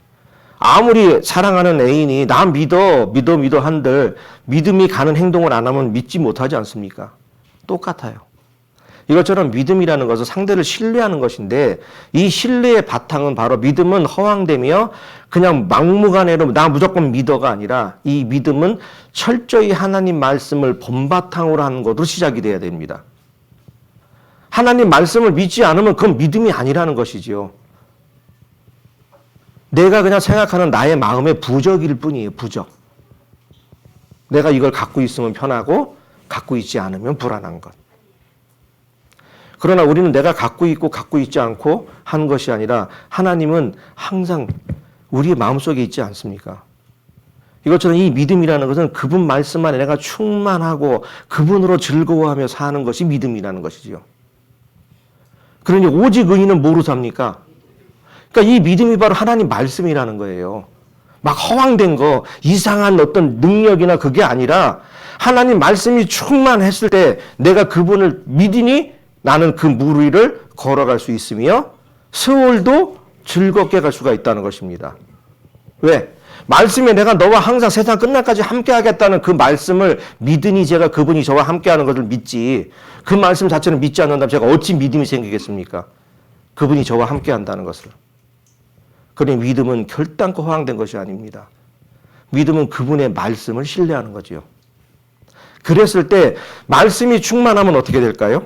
아무리 사랑하는 애인이 나 믿어 한들 믿음이 가는 행동을 안 하면 믿지 못하지 않습니까? 똑같아요. 이것처럼 믿음이라는 것은 상대를 신뢰하는 것인데 이 신뢰의 바탕은 바로 믿음은 허황되며 그냥 막무가내로 나 무조건 믿어가 아니라 이 믿음은 철저히 하나님 말씀을 본바탕으로 하는 것으로 시작이 돼야 됩니다. 하나님 말씀을 믿지 않으면 그건 믿음이 아니라는 것이지요. 내가 그냥 생각하는 나의 마음의 부적일 뿐이에요. 부적. 내가 이걸 갖고 있으면 편하고 갖고 있지 않으면 불안한 것. 그러나 우리는 내가 갖고 있고 갖고 있지 않고 하는 것이 아니라 하나님은 항상 우리의 마음속에 있지 않습니까? 이것처럼 이 믿음이라는 것은 그분 말씀 안에 내가 충만하고 그분으로 즐거워하며 사는 것이 믿음이라는 것이죠. 그러니 오직 의인은 뭐로 삽니까? 그러니까 이 믿음이 바로 하나님 말씀이라는 거예요. 막 허황된 거, 이상한 어떤 능력이나 그게 아니라 하나님 말씀이 충만했을 때 내가 그분을 믿으니 나는 그 물 위를 걸어갈 수 있으며 세월도 즐겁게 갈 수가 있다는 것입니다. 왜? 말씀에 내가 너와 항상 세상 끝날까지 함께 하겠다는 그 말씀을 믿으니 제가 그분이 저와 함께 하는 것을 믿지 그 말씀 자체를 믿지 않는다면 제가 어찌 믿음이 생기겠습니까? 그분이 저와 함께 한다는 것을. 그러니 믿음은 결단코 허황된 것이 아닙니다. 믿음은 그분의 말씀을 신뢰하는 거죠. 그랬을 때 말씀이 충만하면 어떻게 될까요?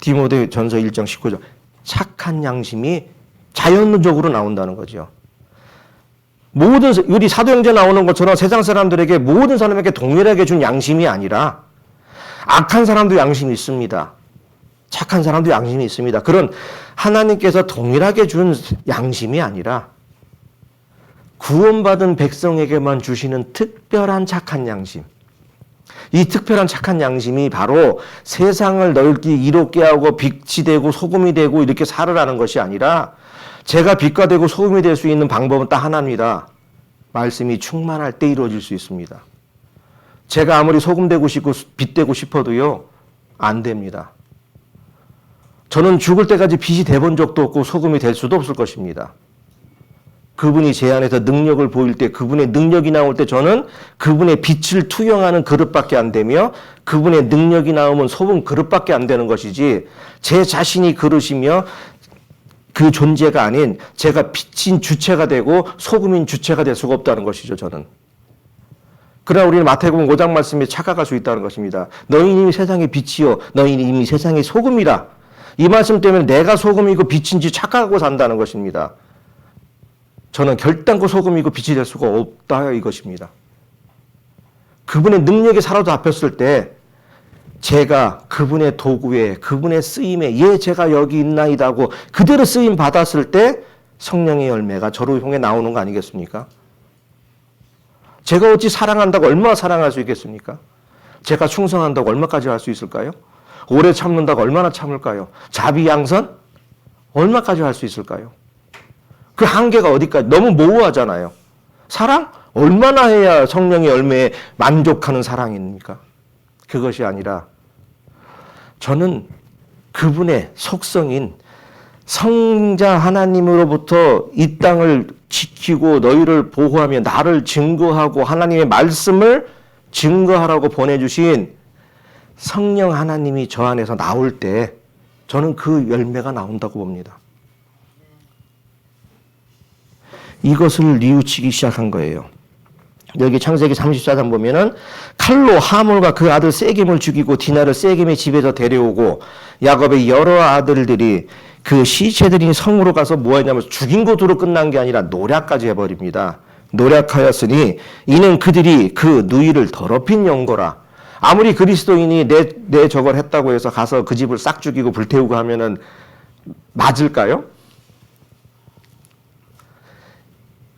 디모데전서 1장 19절 착한 양심이 자연적으로 나온다는 거죠. 모든 우리 사도행전에 나오는 것처럼 세상 사람들에게 모든 사람에게 동일하게 준 양심이 아니라 악한 사람도 양심이 있습니다. 착한 사람도 양심이 있습니다. 그런 하나님께서 동일하게 준 양심이 아니라 구원받은 백성에게만 주시는 특별한 착한 양심. 이 특별한 착한 양심이 바로 세상을 넓기 이롭게 하고 빛이 되고 소금이 되고 이렇게 살으라는 것이 아니라 제가 빛과 되고 소금이 될 수 있는 방법은 딱 하나입니다. 말씀이 충만할 때 이루어질 수 있습니다. 제가 아무리 소금 되고 싶고 빛 되고 싶어도요, 안 됩니다. 저는 죽을 때까지 빛이 돼본 적도 없고 소금이 될 수도 없을 것입니다. 그분이 제 안에서 능력을 보일 때, 그분의 능력이 나올 때 저는 그분의 빛을 투영하는 그릇밖에 안 되며 그분의 능력이 나오면 소금 그릇밖에 안 되는 것이지 제 자신이 그릇이며 그 존재가 아닌 제가 빛인 주체가 되고 소금인 주체가 될 수가 없다는 것이죠, 저는. 그러나 우리는 마태복음 5장 말씀에 착각할 수 있다는 것입니다. 너희는 이미 세상의 빛이요 너희는 이미 세상의 소금이라. 이 말씀 때문에 내가 소금이고 빛인지 착각하고 산다는 것입니다. 저는 결단코 소금이고 빛이 될 수가 없다 이것입니다. 그분의 능력에 사로잡혔을 때 제가 그분의 도구에 그분의 쓰임에 예 제가 여기 있나이다 하고 그대로 쓰임 받았을 때 성령의 열매가 저를 통해 나오는 거 아니겠습니까? 제가 어찌 사랑한다고 얼마나 사랑할 수 있겠습니까? 제가 충성한다고 얼마까지 할 수 있을까요? 오래 참는다고 얼마나 참을까요? 자비양선? 얼마까지 할 수 있을까요? 그 한계가 어디까지? 너무 모호하잖아요. 사랑? 얼마나 해야 성령의 열매에 만족하는 사랑입니까? 그것이 아니라 저는 그분의 속성인 성자 하나님으로부터 이 땅을 지키고 너희를 보호하며 나를 증거하고 하나님의 말씀을 증거하라고 보내주신 성령 하나님이 저 안에서 나올 때 저는 그 열매가 나온다고 봅니다. 이것을 뉘우치기 시작한 거예요. 여기 창세기 34장 보면은 칼로 하몰과 그 아들 세겜을 죽이고 디나를 세겜의 집에서 데려오고 야곱의 여러 아들들이 그 시체들이 성으로 가서 뭐 했냐면 죽인 것으로 끝난 게 아니라 노략까지 해버립니다. 노략하였으니 이는 그들이 그 누이를 더럽힌 영거라. 아무리 그리스도인이 내 저걸 했다고 해서 가서 그 집을 싹 죽이고 불태우고 하면은 맞을까요?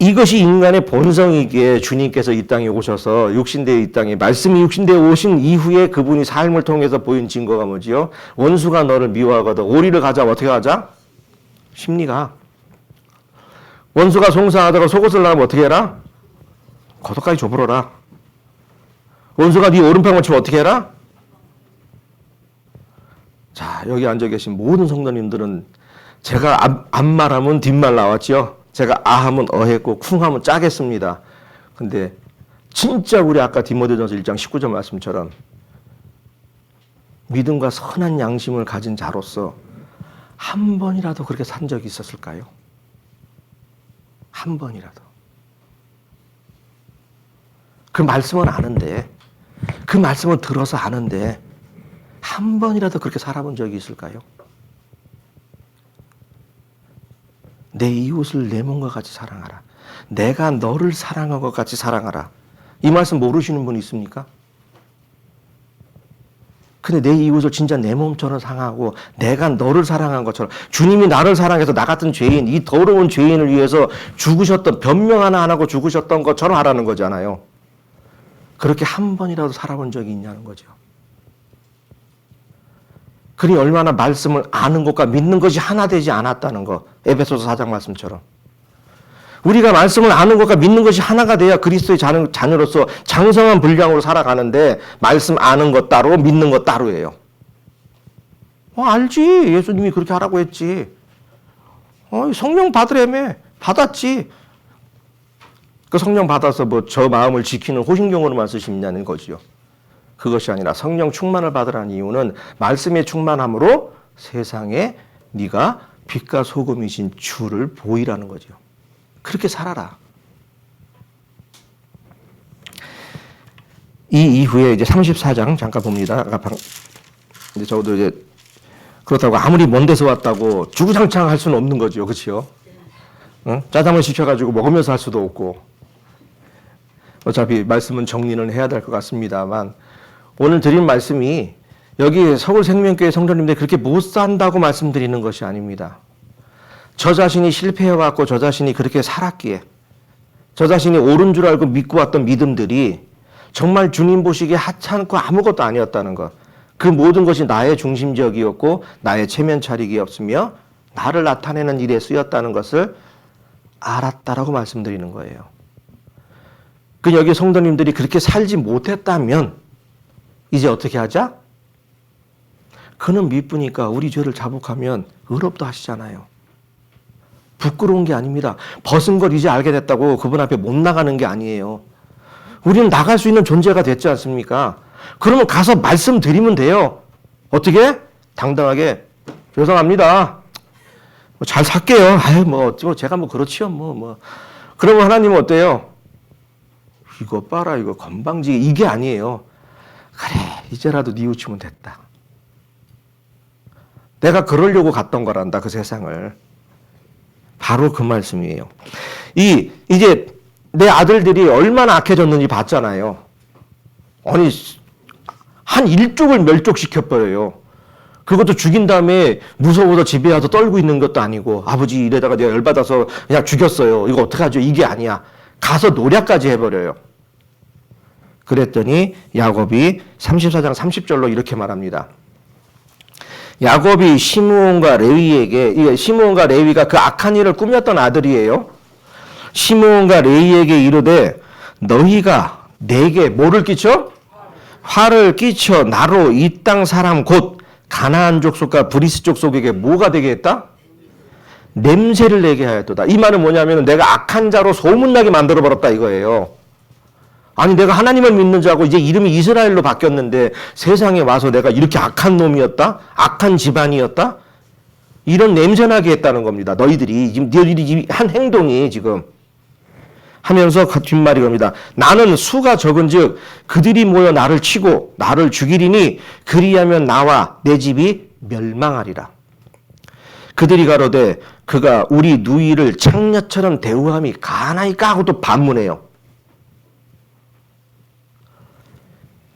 이것이 인간의 본성이기에 주님께서 이 땅에 오셔서 육신대의 이 땅에 말씀이 육신대에 오신 이후에 그분이 삶을 통해서 보인 증거가 뭐지요? 원수가 너를 미워하거든 오리를 가자 어떻게 하자? 심리가. 원수가 송사하다가 속옷을 나면 어떻게 해라? 겉옷까지 줘버려라. 원수가 네 오른팔만 치면 어떻게 해라? 자, 여기 앉아 계신 모든 성도님들은 제가 앞말하면 뒷말 나왔죠? 제가 아하면 어했고 쿵하면 짜겠습니다. 근데 진짜 우리 아까 디모데전서 1장 19절 말씀처럼 믿음과 선한 양심을 가진 자로서 한 번이라도 그렇게 산 적이 있었을까요? 한 번이라도. 그 말씀은 아는데 그 말씀을 들어서 아는데 한 번이라도 그렇게 살아본 적이 있을까요? 내 이웃을 내 몸과 같이 사랑하라. 내가 너를 사랑한 것 같이 사랑하라. 이 말씀 모르시는 분 있습니까? 근데 내 이웃을 진짜 내 몸처럼 사랑하고 내가 너를 사랑한 것처럼 주님이 나를 사랑해서 나 같은 죄인, 이 더러운 죄인을 위해서 죽으셨던 변명 하나 안 하고 죽으셨던 것처럼 하라는 거잖아요. 그렇게 한 번이라도 살아본 적이 있냐는 거죠. 그니 얼마나 말씀을 아는 것과 믿는 것이 하나 되지 않았다는 것. 에베소서 4장 말씀처럼. 우리가 말씀을 아는 것과 믿는 것이 하나가 돼야 그리스도의 자녀로서 장성한 분량으로 살아가는데 말씀 아는 것 따로 믿는 것 따로예요. 알지. 예수님이 그렇게 하라고 했지. 성령 받으라며. 받았지. 그 성령 받아서 뭐 저 마음을 지키는 호신경으로만 쓰시냐는 거죠. 그것이 아니라 성령 충만을 받으라는 이유는 말씀의 충만함으로 세상에 네가 빛과 소금이신 주를 보이라는 거죠. 그렇게 살아라. 이 이후에 이제 34장 잠깐 봅니다. 이제 저도 이제 그렇다고 아무리 먼 데서 왔다고 주구장창 할 수는 없는 거죠. 그렇죠? 응? 짜장면 시켜가지고 먹으면서 할 수도 없고. 어차피 말씀은 정리는 해야 될 것 같습니다만 오늘 드린 말씀이 여기 서울생명교회 성도님들이 그렇게 못 산다고 말씀드리는 것이 아닙니다. 저 자신이 실패해왔고 저 자신이 그렇게 살았기에 저 자신이 옳은 줄 알고 믿고 왔던 믿음들이 정말 주님 보시기에 하찮고 아무것도 아니었다는 것. 그 모든 것이 나의 중심적이었고 나의 체면 차리기였으며 나를 나타내는 일에 쓰였다는 것을 알았다라고 말씀드리는 거예요. 그 여기 성도님들이 그렇게 살지 못했다면 이제 어떻게 하자? 그는 미쁘니까 우리 죄를 자복하면 의롭다 하시잖아요. 부끄러운 게 아닙니다. 벗은 걸 이제 알게 됐다고 그분 앞에 못 나가는 게 아니에요. 우리는 나갈 수 있는 존재가 됐지 않습니까? 그러면 가서 말씀드리면 돼요. 어떻게? 당당하게 죄송합니다. 잘 살게요. 아유 제가 그렇지요. 그러면 하나님은 어때요? 이거 봐라, 이거 건방지게, 이게 아니에요. 그래, 이제라도 뉘우치면 됐다. 내가 그러려고 갔던 거란다, 그 세상을. 바로 그 말씀이에요. 이제 내 아들들이 얼마나 악해졌는지 봤잖아요. 아니, 한 일족을 멸족시켜버려요. 그것도 죽인 다음에 무서워서 집에 와서 떨고 있는 것도 아니고, 아버지 이래다가 내가 열받아서 그냥 죽였어요. 이거 어떡하죠? 이게 아니야. 가서 노략까지 해버려요. 그랬더니 야곱이 34장 30절로 이렇게 말합니다. 야곱이 시므온과 레위에게, 시므온과 레위가 그 악한 일을 꾸몄던 아들이에요. 시므온과 레위에게 이르되 너희가 내게 뭐를 끼쳐? 화를 끼쳐 나로 이 땅 사람 곧 가나안 족속과 브리스 족속에게 뭐가 되게 했다? 냄새를 내게 하였도다. 이 말은 뭐냐면 내가 악한 자로 소문나게 만들어버렸다 이거예요. 아니 내가 하나님을 믿는 자고 이제 이름이 이스라엘로 바뀌었는데 세상에 와서 내가 이렇게 악한 놈이었다? 악한 집안이었다? 이런 냄새나게 했다는 겁니다. 너희들이 한 행동이 지금 하면서 뒷말이 겁니다. 나는 수가 적은즉 그들이 모여 나를 치고 나를 죽이리니 그리하면 나와 내 집이 멸망하리라. 그들이 가로되 그가 우리 누이를 창녀처럼 대우함이 가나이까 하고 또 반문해요.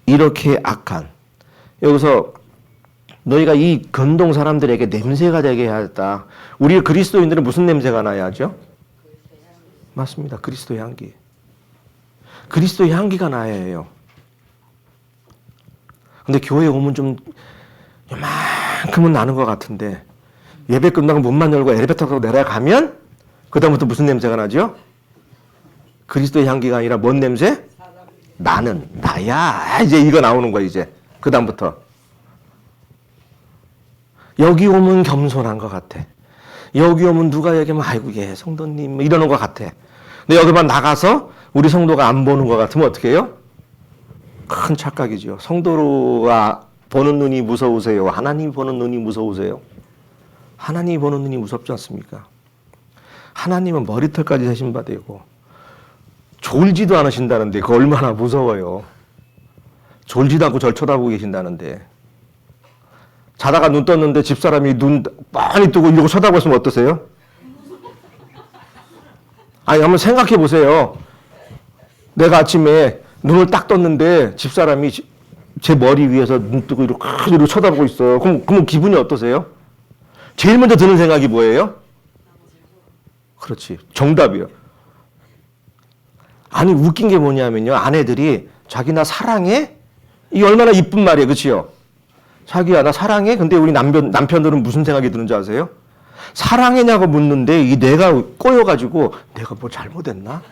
이렇게 악한, 여기서 너희가 이 근동 사람들에게 냄새가 되게 하였다. 우리 그리스도인들은 무슨 냄새가 나야 하죠? 맞습니다. 그리스도의 향기. 그리스도의 향기가 나야 해요. 근데 교회에 오면 좀 요만큼은 나는 것 같은데 예배 끝나고 문만 열고 엘리베이터 타고 내려가면 그다음부터 무슨 냄새가 나죠? 그리스도의 향기가 아니라 뭔 냄새? 나는 나야. 이제 이거 나오는 거야 이제. 그다음부터. 여기 오면 겸손한 것 같아. 여기 오면 누가 얘기하면 아이고 예 성도님 이러는 것 같아. 근데 여기만 나가서 우리 성도가 안 보는 것 같으면 어떻게 해요? 큰 착각이죠. 성도가 보는 눈이 무서우세요? 하나님이 보는 눈이 무서우세요? 하나님이 보는 눈이 무섭지 않습니까? 하나님은 머리털까지 세신 바 되고 졸지도 않으신다는데 그거 얼마나 무서워요. 졸지도 않고 절 쳐다보고 계신다는데 자다가 눈 떴는데 집사람이 눈 빤히 뜨고 이러고 쳐다보고 있으면 어떠세요? 아니 한번 생각해 보세요. 내가 아침에 눈을 딱 떴는데 집사람이 제 머리 위에서 눈 뜨고 이러고 쳐다보고 있어요. 그럼 기분이 어떠세요? 제일 먼저 드는 생각이 뭐예요? 그렇지. 정답이요. 아니 웃긴 게 뭐냐면요. 아내들이 자기 나 사랑해? 이게 얼마나 이쁜 말이에요. 그치요? 자기야 나 사랑해? 근데 우리 남편들은 무슨 생각이 드는지 아세요? 사랑해냐고 묻는데 이 뇌가 꼬여가지고 내가 뭐 잘못했나?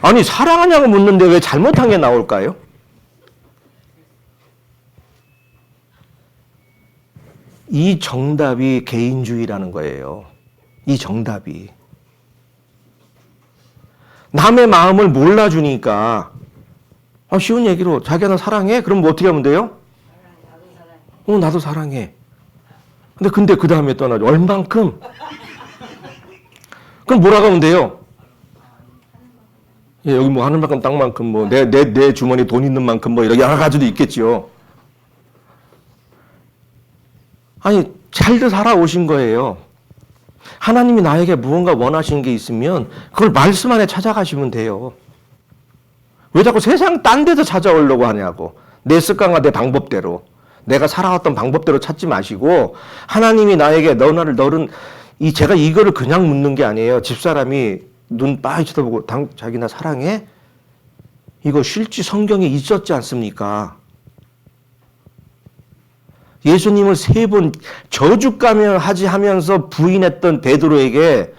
아니 사랑하냐고 묻는데 왜 잘못한 게 나올까요? 이 정답이 개인주의라는 거예요. 이 정답이. 남의 마음을 몰라주니까 쉬운 얘기로 자기야 나 사랑해? 그럼 뭐 어떻게 하면 돼요? 나도 사랑해. 근데 그 다음에 떠나죠. 얼만큼? 그럼 뭐라고 하면 돼요? 예, 여기 뭐 하는 만큼 땅만큼 뭐 내 주머니 돈 있는 만큼 뭐 이렇게 여러 가지도 있겠지요. 아니 잘들 살아오신 거예요. 하나님이 나에게 무언가 원하시는 게 있으면 그걸 말씀 안에 찾아가시면 돼요. 왜 자꾸 세상 딴 데서 찾아오려고 하냐고. 내 습관과 내 방법대로. 내가 살아왔던 방법대로 찾지 마시고 하나님이 나에게 너는 제가 이거를 그냥 묻는 게 아니에요. 집사람이 눈 빠이 쳐다보고 자기 나 사랑해? 이거 실제 성경에 있었지 않습니까? 예수님을 3번 저주가며 하지 하면서 부인했던 베드로에게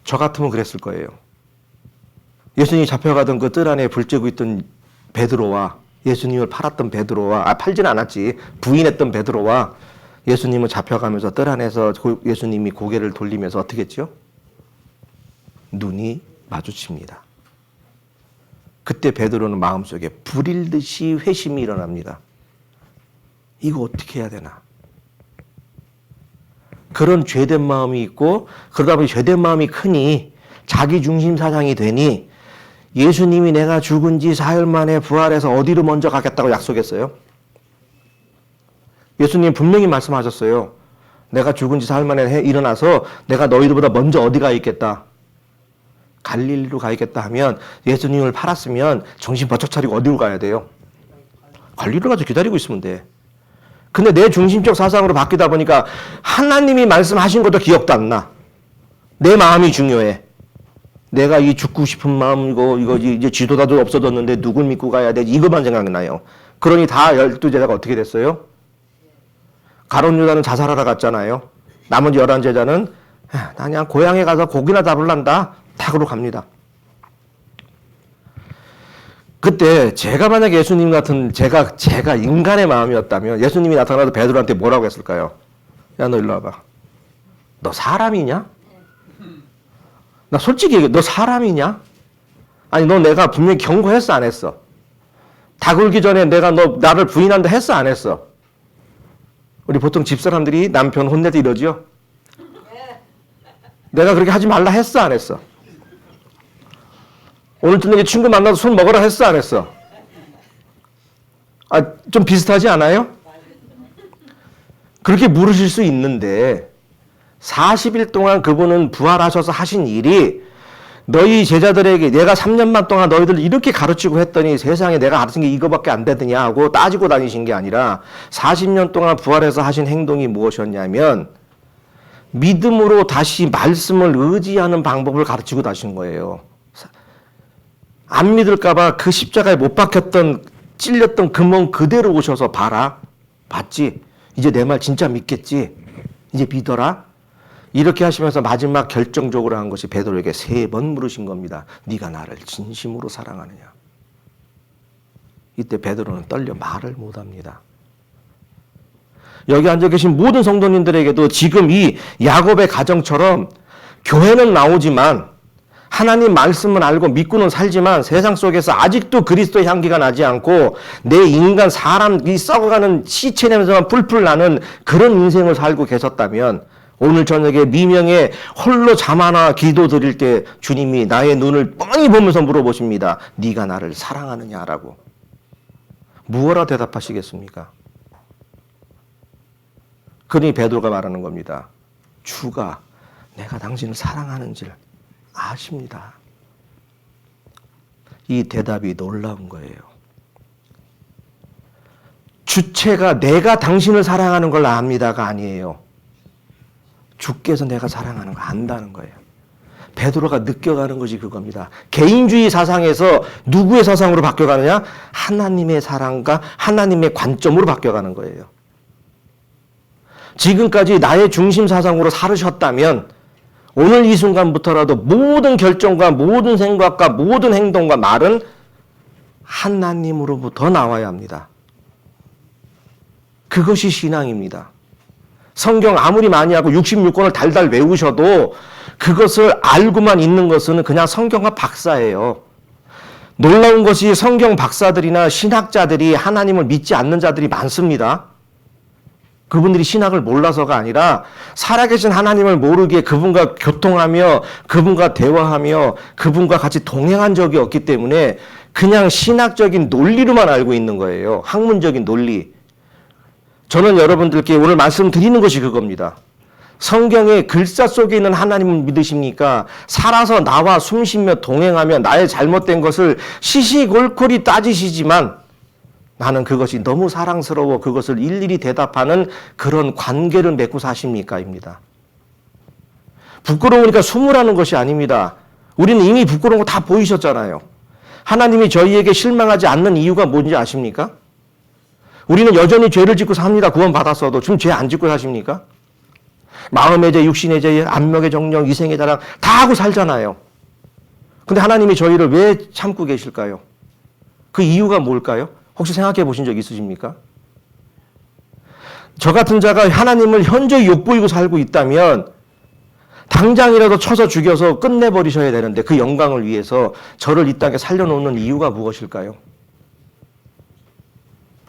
저 같으면 그랬을 거예요. 예수님이 잡혀가던 그 뜰 안에 불 쬐고 있던 베드로와 예수님을 팔았던 베드로와 팔지는 않았지. 부인했던 베드로와 예수님을 잡혀가면서 뜰 안에서 예수님이 고개를 돌리면서 어떻게 했죠? 눈이 마주칩니다. 그때 베드로는 마음속에 불일 듯이 회심이 일어납니다. 이거 어떻게 해야 되나? 그런 죄된 마음이 있고 그러다 보니 죄된 마음이 크니 자기 중심 사상이 되니 예수님이 내가 죽은 지 사흘 만에 부활해서 어디로 먼저 가겠다고 약속했어요? 예수님 분명히 말씀하셨어요. 내가 죽은 지 사흘 만에 일어나서 내가 너희들보다 먼저 어디 가 있겠다. 갈릴리로 가 있겠다 하면 예수님을 팔았으면 정신 번쩍 차리고 어디로 가야 돼요? 갈릴리로 가서 기다리고 있으면 돼. 근데 내 중심적 사상으로 바뀌다 보니까 하나님이 말씀하신 것도 기억도 안 나. 내 마음이 중요해. 내가 이 죽고 싶은 마음 이거 이제 지도자도 없어졌는데 누굴 믿고 가야 돼? 이것만 생각나요. 그러니 다 12제자가 어떻게 됐어요? 가룟 유다는 자살하러 갔잖아요. 나머지 11제자는 나 그냥 고향에 가서 고기나 잡을란다. 탁으로 갑니다. 그때 제가 만약 예수님 같은 제가 인간의 마음이었다면 예수님이 나타나서 베드로한테 뭐라고 했을까요? 야, 너 일로 와봐. 너 사람이냐? 나 솔직히 얘기해. 너 사람이냐? 아니 너 내가 분명히 경고했어 안 했어? 다 굴기 전에 내가 너 나를 부인한다 했어 안 했어? 우리 보통 집사람들이 남편 혼낼 때 이러죠? 내가 그렇게 하지 말라 했어 안 했어? 오늘 저녁에 친구 만나서 술 먹으라 했어 안 했어? 좀 비슷하지 않아요? 그렇게 물으실 수 있는데 40일 동안 그분은 부활하셔서 하신 일이 너희 제자들에게 내가 3년만 동안 너희들 이렇게 가르치고 했더니 세상에 내가 가르친 게 이거밖에 안 되더냐 하고 따지고 다니신 게 아니라 40년 동안 부활해서 하신 행동이 무엇이었냐면 믿음으로 다시 말씀을 의지하는 방법을 가르치고 다신 거예요. 안 믿을까봐 그 십자가에 못 박혔던 찔렸던 그 몸 그대로 오셔서 봐라. 봤지? 이제 내 말 진짜 믿겠지? 이제 믿어라. 이렇게 하시면서 마지막 결정적으로 한 것이 베드로에게 3번 물으신 겁니다. 네가 나를 진심으로 사랑하느냐? 이때 베드로는 떨려 말을 못합니다. 여기 앉아 계신 모든 성도님들에게도 지금 이 야곱의 가정처럼 교회는 나오지만 하나님 말씀을 알고 믿고는 살지만 세상 속에서 아직도 그리스도의 향기가 나지 않고 내 인간 사람이 썩어가는 시체 냄새만 풀풀 나는 그런 인생을 살고 계셨다면 오늘 저녁에 미명에 홀로 잠 하나 기도 드릴 때 주님이 나의 눈을 뻔히 보면서 물어보십니다. 네가 나를 사랑하느냐라고. 무엇라 대답하시겠습니까? 그러니 베드로가 말하는 겁니다. 주가 내가 당신을 사랑하는지를 아십니다. 이 대답이 놀라운 거예요. 주체가 내가 당신을 사랑하는 걸 압니다가 아니에요. 주께서 내가 사랑하는 거 안다는 거예요. 베드로가 느껴가는 것이 그겁니다. 개인주의 사상에서 누구의 사상으로 바뀌어가느냐? 하나님의 사랑과 하나님의 관점으로 바뀌어가는 거예요. 지금까지 나의 중심 사상으로 살으셨다면 오늘 이 순간부터라도 모든 결정과 모든 생각과 모든 행동과 말은 하나님으로부터 나와야 합니다. 그것이 신앙입니다. 성경 아무리 많이 하고 66권을 달달 외우셔도 그것을 알고만 있는 것은 그냥 성경과 박사예요. 놀라운 것이 성경 박사들이나 신학자들이 하나님을 믿지 않는 자들이 많습니다. 그분들이 신학을 몰라서가 아니라 살아계신 하나님을 모르기에 그분과 교통하며 그분과 대화하며 그분과 같이 동행한 적이 없기 때문에 그냥 신학적인 논리로만 알고 있는 거예요. 학문적인 논리. 저는 여러분들께 오늘 말씀드리는 것이 그겁니다. 성경의 글자 속에 있는 하나님을 믿으십니까? 살아서 나와 숨쉬며 동행하며 나의 잘못된 것을 시시콜콜이 따지시지만 나는 그것이 너무 사랑스러워 그것을 일일이 대답하는 그런 관계를 맺고 사십니까? 입니다. 부끄러우니까 숨으라는 것이 아닙니다. 우리는 이미 부끄러운 거 다 보이셨잖아요. 하나님이 저희에게 실망하지 않는 이유가 뭔지 아십니까? 우리는 여전히 죄를 짓고 삽니다. 구원받았어도. 지금 죄 안 짓고 사십니까? 마음의 죄, 육신의 죄, 안목의 정령, 이생의 자랑 다 하고 살잖아요. 근데 하나님이 저희를 왜 참고 계실까요? 그 이유가 뭘까요? 혹시 생각해 보신 적 있으십니까? 저 같은 자가 하나님을 현저히 욕보이고 살고 있다면 당장이라도 쳐서 죽여서 끝내버리셔야 되는데 그 영광을 위해서 저를 이 땅에 살려놓는 이유가 무엇일까요?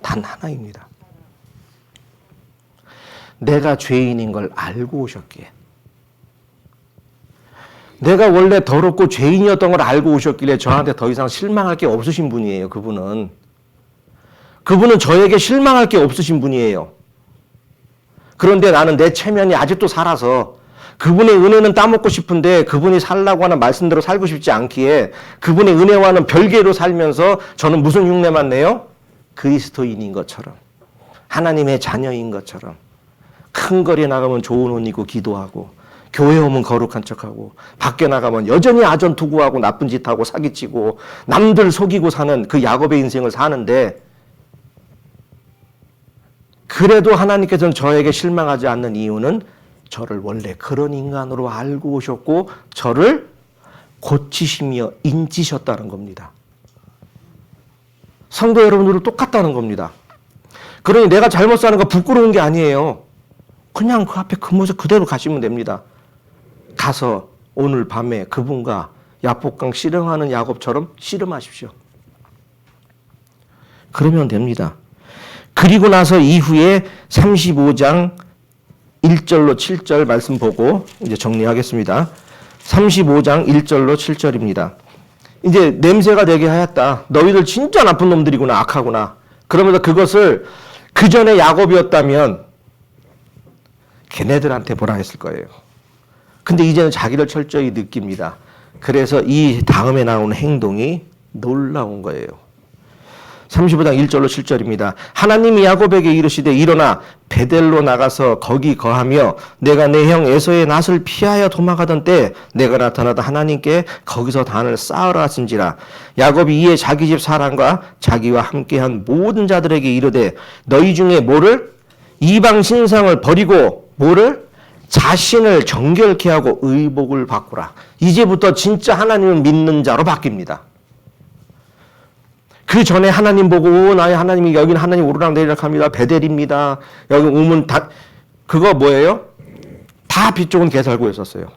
단 하나입니다. 내가 죄인인 걸 알고 오셨기에. 내가 원래 더럽고 죄인이었던 걸 알고 오셨길래 저한테 더 이상 실망할 게 없으신 분이에요. 그분은 저에게 실망할 게 없으신 분이에요. 그런데 나는 내 체면이 아직도 살아서 그분의 은혜는 따먹고 싶은데 그분이 살라고 하는 말씀대로 살고 싶지 않기에 그분의 은혜와는 별개로 살면서 저는 무슨 흉내만 내요? 그리스도인인 것처럼, 하나님의 자녀인 것처럼 큰 거리에 나가면 좋은 옷 입고 기도하고 교회 오면 거룩한 척하고 밖에 나가면 여전히 아전투구하고 나쁜 짓하고 사기치고 남들 속이고 사는 그 야곱의 인생을 사는데, 그래도 하나님께서는 저에게 실망하지 않는 이유는 저를 원래 그런 인간으로 알고 오셨고 저를 고치시며 인치셨다는 겁니다. 성도 여러분들도 똑같다는 겁니다. 그러니 내가 잘못 사는 거 부끄러운 게 아니에요. 그냥 그 앞에 그 모습 그대로 가시면 됩니다. 가서 오늘 밤에 그분과 야복강 씨름하는 야곱처럼 씨름하십시오. 그러면 됩니다. 그리고 나서 이후에 35장 1절로 7절 말씀 보고 이제 정리하겠습니다. 35장 1절로 7절입니다. 이제 냄새가 되게 하였다. 너희들 진짜 나쁜 놈들이구나. 악하구나. 그러면서 그것을 그 전에 야곱이었다면 걔네들한테 뭐라 했을 거예요. 근데 이제는 자기를 철저히 느낍니다. 그래서 이 다음에 나오는 행동이 놀라운 거예요. 35장 1절로 7절입니다. 하나님이 야곱에게 이르시되 일어나 베델로 나가서 거기 거하며 내가 내 형 에서의 낫을 피하여 도망가던 때 내가 나타나다 하나님께 거기서 단을 쌓으라 하신지라. 야곱이 이에 자기 집 사람과 자기와 함께한 모든 자들에게 이르되 너희 중에 뭐를? 이방 신상을 버리고 뭐를? 자신을 정결케 하고 의복을 바꾸라. 이제부터 진짜 하나님을 믿는 자로 바뀝니다. 그 전에 하나님 보고 나의 하나님이 여기는 하나님 오르락내리락 합니다. 베델입니다. 여기 오면 다 그거 뭐예요? 다 빚좋은 개살구였었어요.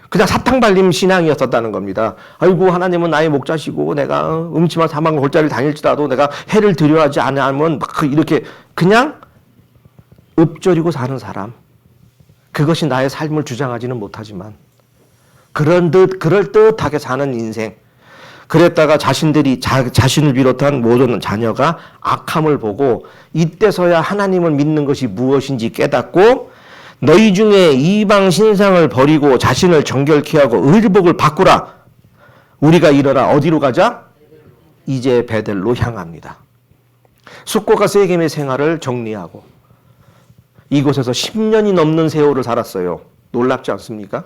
그냥 사탕발림 신앙이었었다는 겁니다. 아이고 하나님은 나의 목자시고 내가 음침한 사망 골짜기를 다닐지라도 내가 해를 들여하지 않으면 막 이렇게 그냥 읊조리고 사는 사람. 그것이 나의 삶을 주장하지는 못하지만 그럴듯하게 사는 인생. 그랬다가 자신을 비롯한 모든 자녀가 악함을 보고 이때서야 하나님을 믿는 것이 무엇인지 깨닫고 너희 중에 이방 신상을 버리고 자신을 정결케 하고 의복을 바꾸라. 우리가 일어나 어디로 가자? 이제 베델로 향합니다. 숫고가 세겜의 생활을 정리하고 이곳에서 10년이 넘는 세월을 살았어요. 놀랍지 않습니까?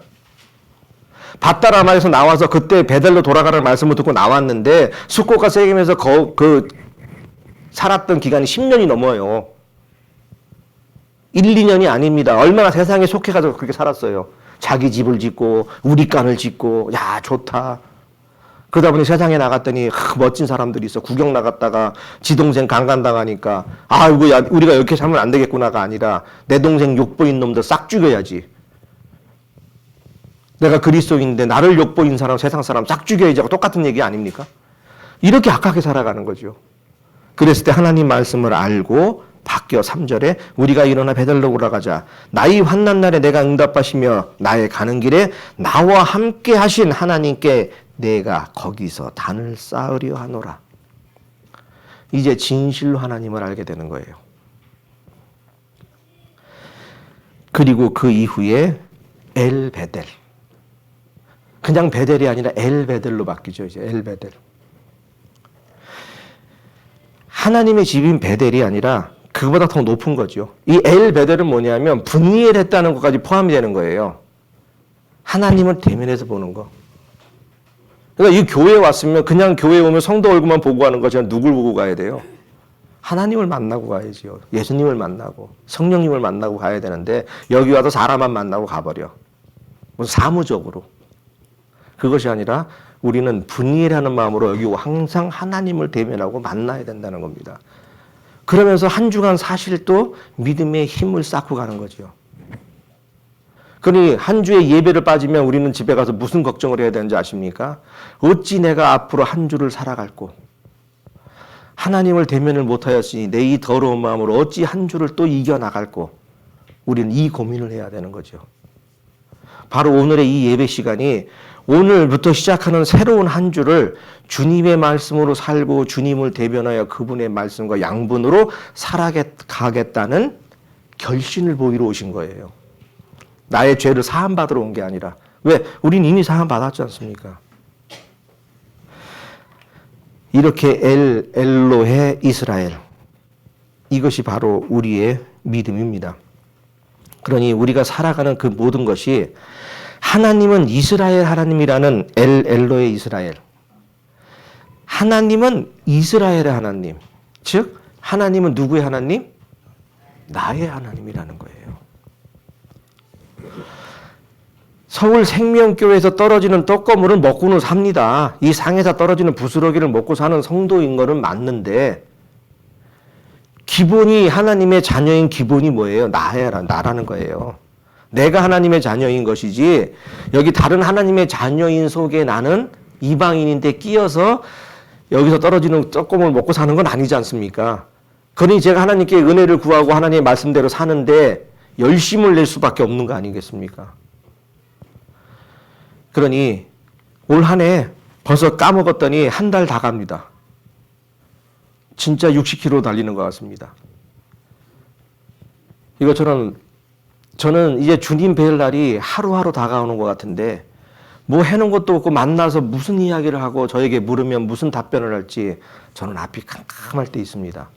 밧다라마에서 나와서 그때 베델로 돌아가는 말씀을 듣고 나왔는데 숫고가 세겜에서 살았던 기간이 10년이 넘어요. 1, 2년이 아닙니다. 얼마나 세상에 속해가지고 그렇게 살았어요. 자기 집을 짓고 우리간을 짓고 야 좋다. 그러다 보니 세상에 나갔더니 멋진 사람들이 있어. 구경 나갔다가 지 동생 강간당하니까 아이고 야 우리가 이렇게 살면 안 되겠구나가 아니라 내 동생 욕보인 놈들 싹 죽여야지. 내가 그리스도인인데 나를 욕보인 사람 세상 사람 싹 죽여야지 하고 똑같은 얘기 아닙니까? 이렇게 악하게 살아가는 거죠. 그랬을 때 하나님 말씀을 알고 바뀌어 3절에 우리가 일어나 베델로 올라가자. 나의 환난 날에 내가 응답하시며 나의 가는 길에 나와 함께 하신 하나님께 내가 거기서 단을 쌓으려 하노라. 이제 진실로 하나님을 알게 되는 거예요. 그리고 그 이후에 엘베델. 그냥 베델이 아니라 엘베델로 바뀌죠. 이제 엘베델. 하나님의 집인 베델이 아니라 그거보다 더 높은 거죠. 이 엘베델은 뭐냐면 분리했다는 것까지 포함이 되는 거예요. 하나님을 대면해서 보는 거. 그러니까 이 교회에 왔으면 그냥 교회에 오면 성도 얼굴만 보고 가는 거지 누굴 보고 가야 돼요? 하나님을 만나고 가야지요. 예수님을 만나고 성령님을 만나고 가야 되는데 여기 와도 사람만 만나고 가버려. 사무적으로. 그것이 아니라 우리는 분이라는 마음으로 여기 항상 하나님을 대면하고 만나야 된다는 겁니다. 그러면서 한 주간 사실 또 믿음의 힘을 쌓고 가는 거죠. 그러니 한 주에 예배를 빠지면 우리는 집에 가서 무슨 걱정을 해야 되는지 아십니까? 어찌 내가 앞으로 한 주를 살아갈고 하나님을 대면을 못하였으니 내 이 더러운 마음으로 어찌 한 주를 또 이겨나갈고 우리는 이 고민을 해야 되는 거죠. 바로 오늘의 이 예배 시간이 오늘부터 시작하는 새로운 한 주를 주님의 말씀으로 살고 주님을 대변하여 그분의 말씀과 양분으로 살아가겠다는 결심을 보이러 오신 거예요. 나의 죄를 사함받으러 온 게 아니라. 왜? 우린 이미 사함받았지 않습니까? 이렇게 엘로헤 이스라엘. 이것이 바로 우리의 믿음입니다. 그러니 우리가 살아가는 그 모든 것이 하나님은 이스라엘 하나님이라는 엘로헤 이스라엘. 하나님은 이스라엘의 하나님. 즉 하나님은 누구의 하나님? 나의 하나님이라는 거예요. 서울 생명교회에서 떨어지는 떡거물은 먹고는 삽니다. 이 상에서 떨어지는 부스러기를 먹고 사는 성도인 거는 맞는데 기본이 하나님의 자녀인 기본이 뭐예요? 나라는 거예요. 내가 하나님의 자녀인 것이지 여기 다른 하나님의 자녀인 속에 나는 이방인인데 끼어서 여기서 떨어지는 떡거물을 먹고 사는 건 아니지 않습니까? 그러니 제가 하나님께 은혜를 구하고 하나님의 말씀대로 사는데 열심을 낼 수밖에 없는 거 아니겠습니까? 그러니 올 한 해 벌써 까먹었더니 한 달 다 갑니다. 진짜 60km 달리는 것 같습니다. 이것처럼 저는 이제 주님 뵐 날이 하루하루 다가오는 것 같은데 뭐 해놓은 것도 없고 만나서 무슨 이야기를 하고 저에게 물으면 무슨 답변을 할지 저는 앞이 캄캄할 때 있습니다.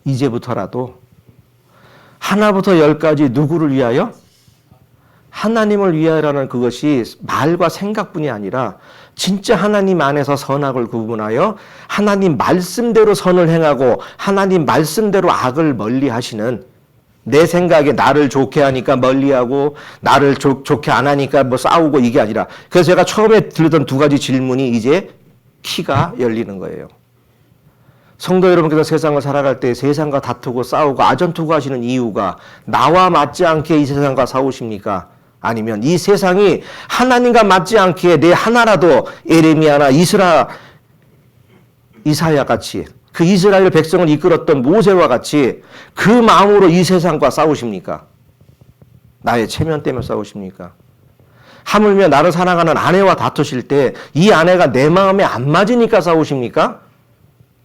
이제부터라도 하나부터 열까지 누구를 위하여? 하나님을 위하여라는 그것이 말과 생각뿐이 아니라 진짜 하나님 안에서 선악을 구분하여 하나님 말씀대로 선을 행하고 하나님 말씀대로 악을 멀리하시는 내 생각에 나를 좋게 하니까 멀리하고 나를 좋게 안 하니까 뭐 싸우고 이게 아니라 그래서 제가 처음에 들었던 두 가지 질문이 이제 키가 열리는 거예요. 성도 여러분께서 세상을 살아갈 때 세상과 다투고 싸우고 아전투구하시는 이유가 나와 맞지 않게 이 세상과 싸우십니까? 아니면 이 세상이 하나님과 맞지 않기에 내 하나라도 에레미야나 이사야 같이 그 이스라엘 백성을 이끌었던 모세와 같이 그 마음으로 이 세상과 싸우십니까? 나의 체면 때문에 싸우십니까? 하물며 나를 사랑하는 아내와 다투실 때 이 아내가 내 마음에 안 맞으니까 싸우십니까?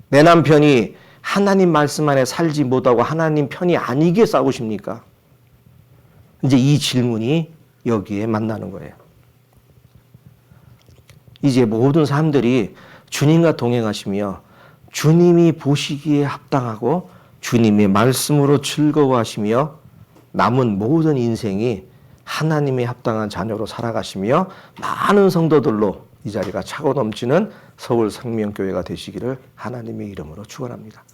내 남편이 하나님 말씀 안에 살지 못하고 하나님 편이 아니게 싸우십니까? 이제 이 질문이 여기에 만나는 거예요. 이제 모든 사람들이 주님과 동행하시며 주님이 보시기에 합당하고 주님의 말씀으로 즐거워하시며 남은 모든 인생이 하나님의 합당한 자녀로 살아가시며 많은 성도들로 이 자리가 차고 넘치는 서울 생명교회가 되시기를 하나님의 이름으로 축원합니다.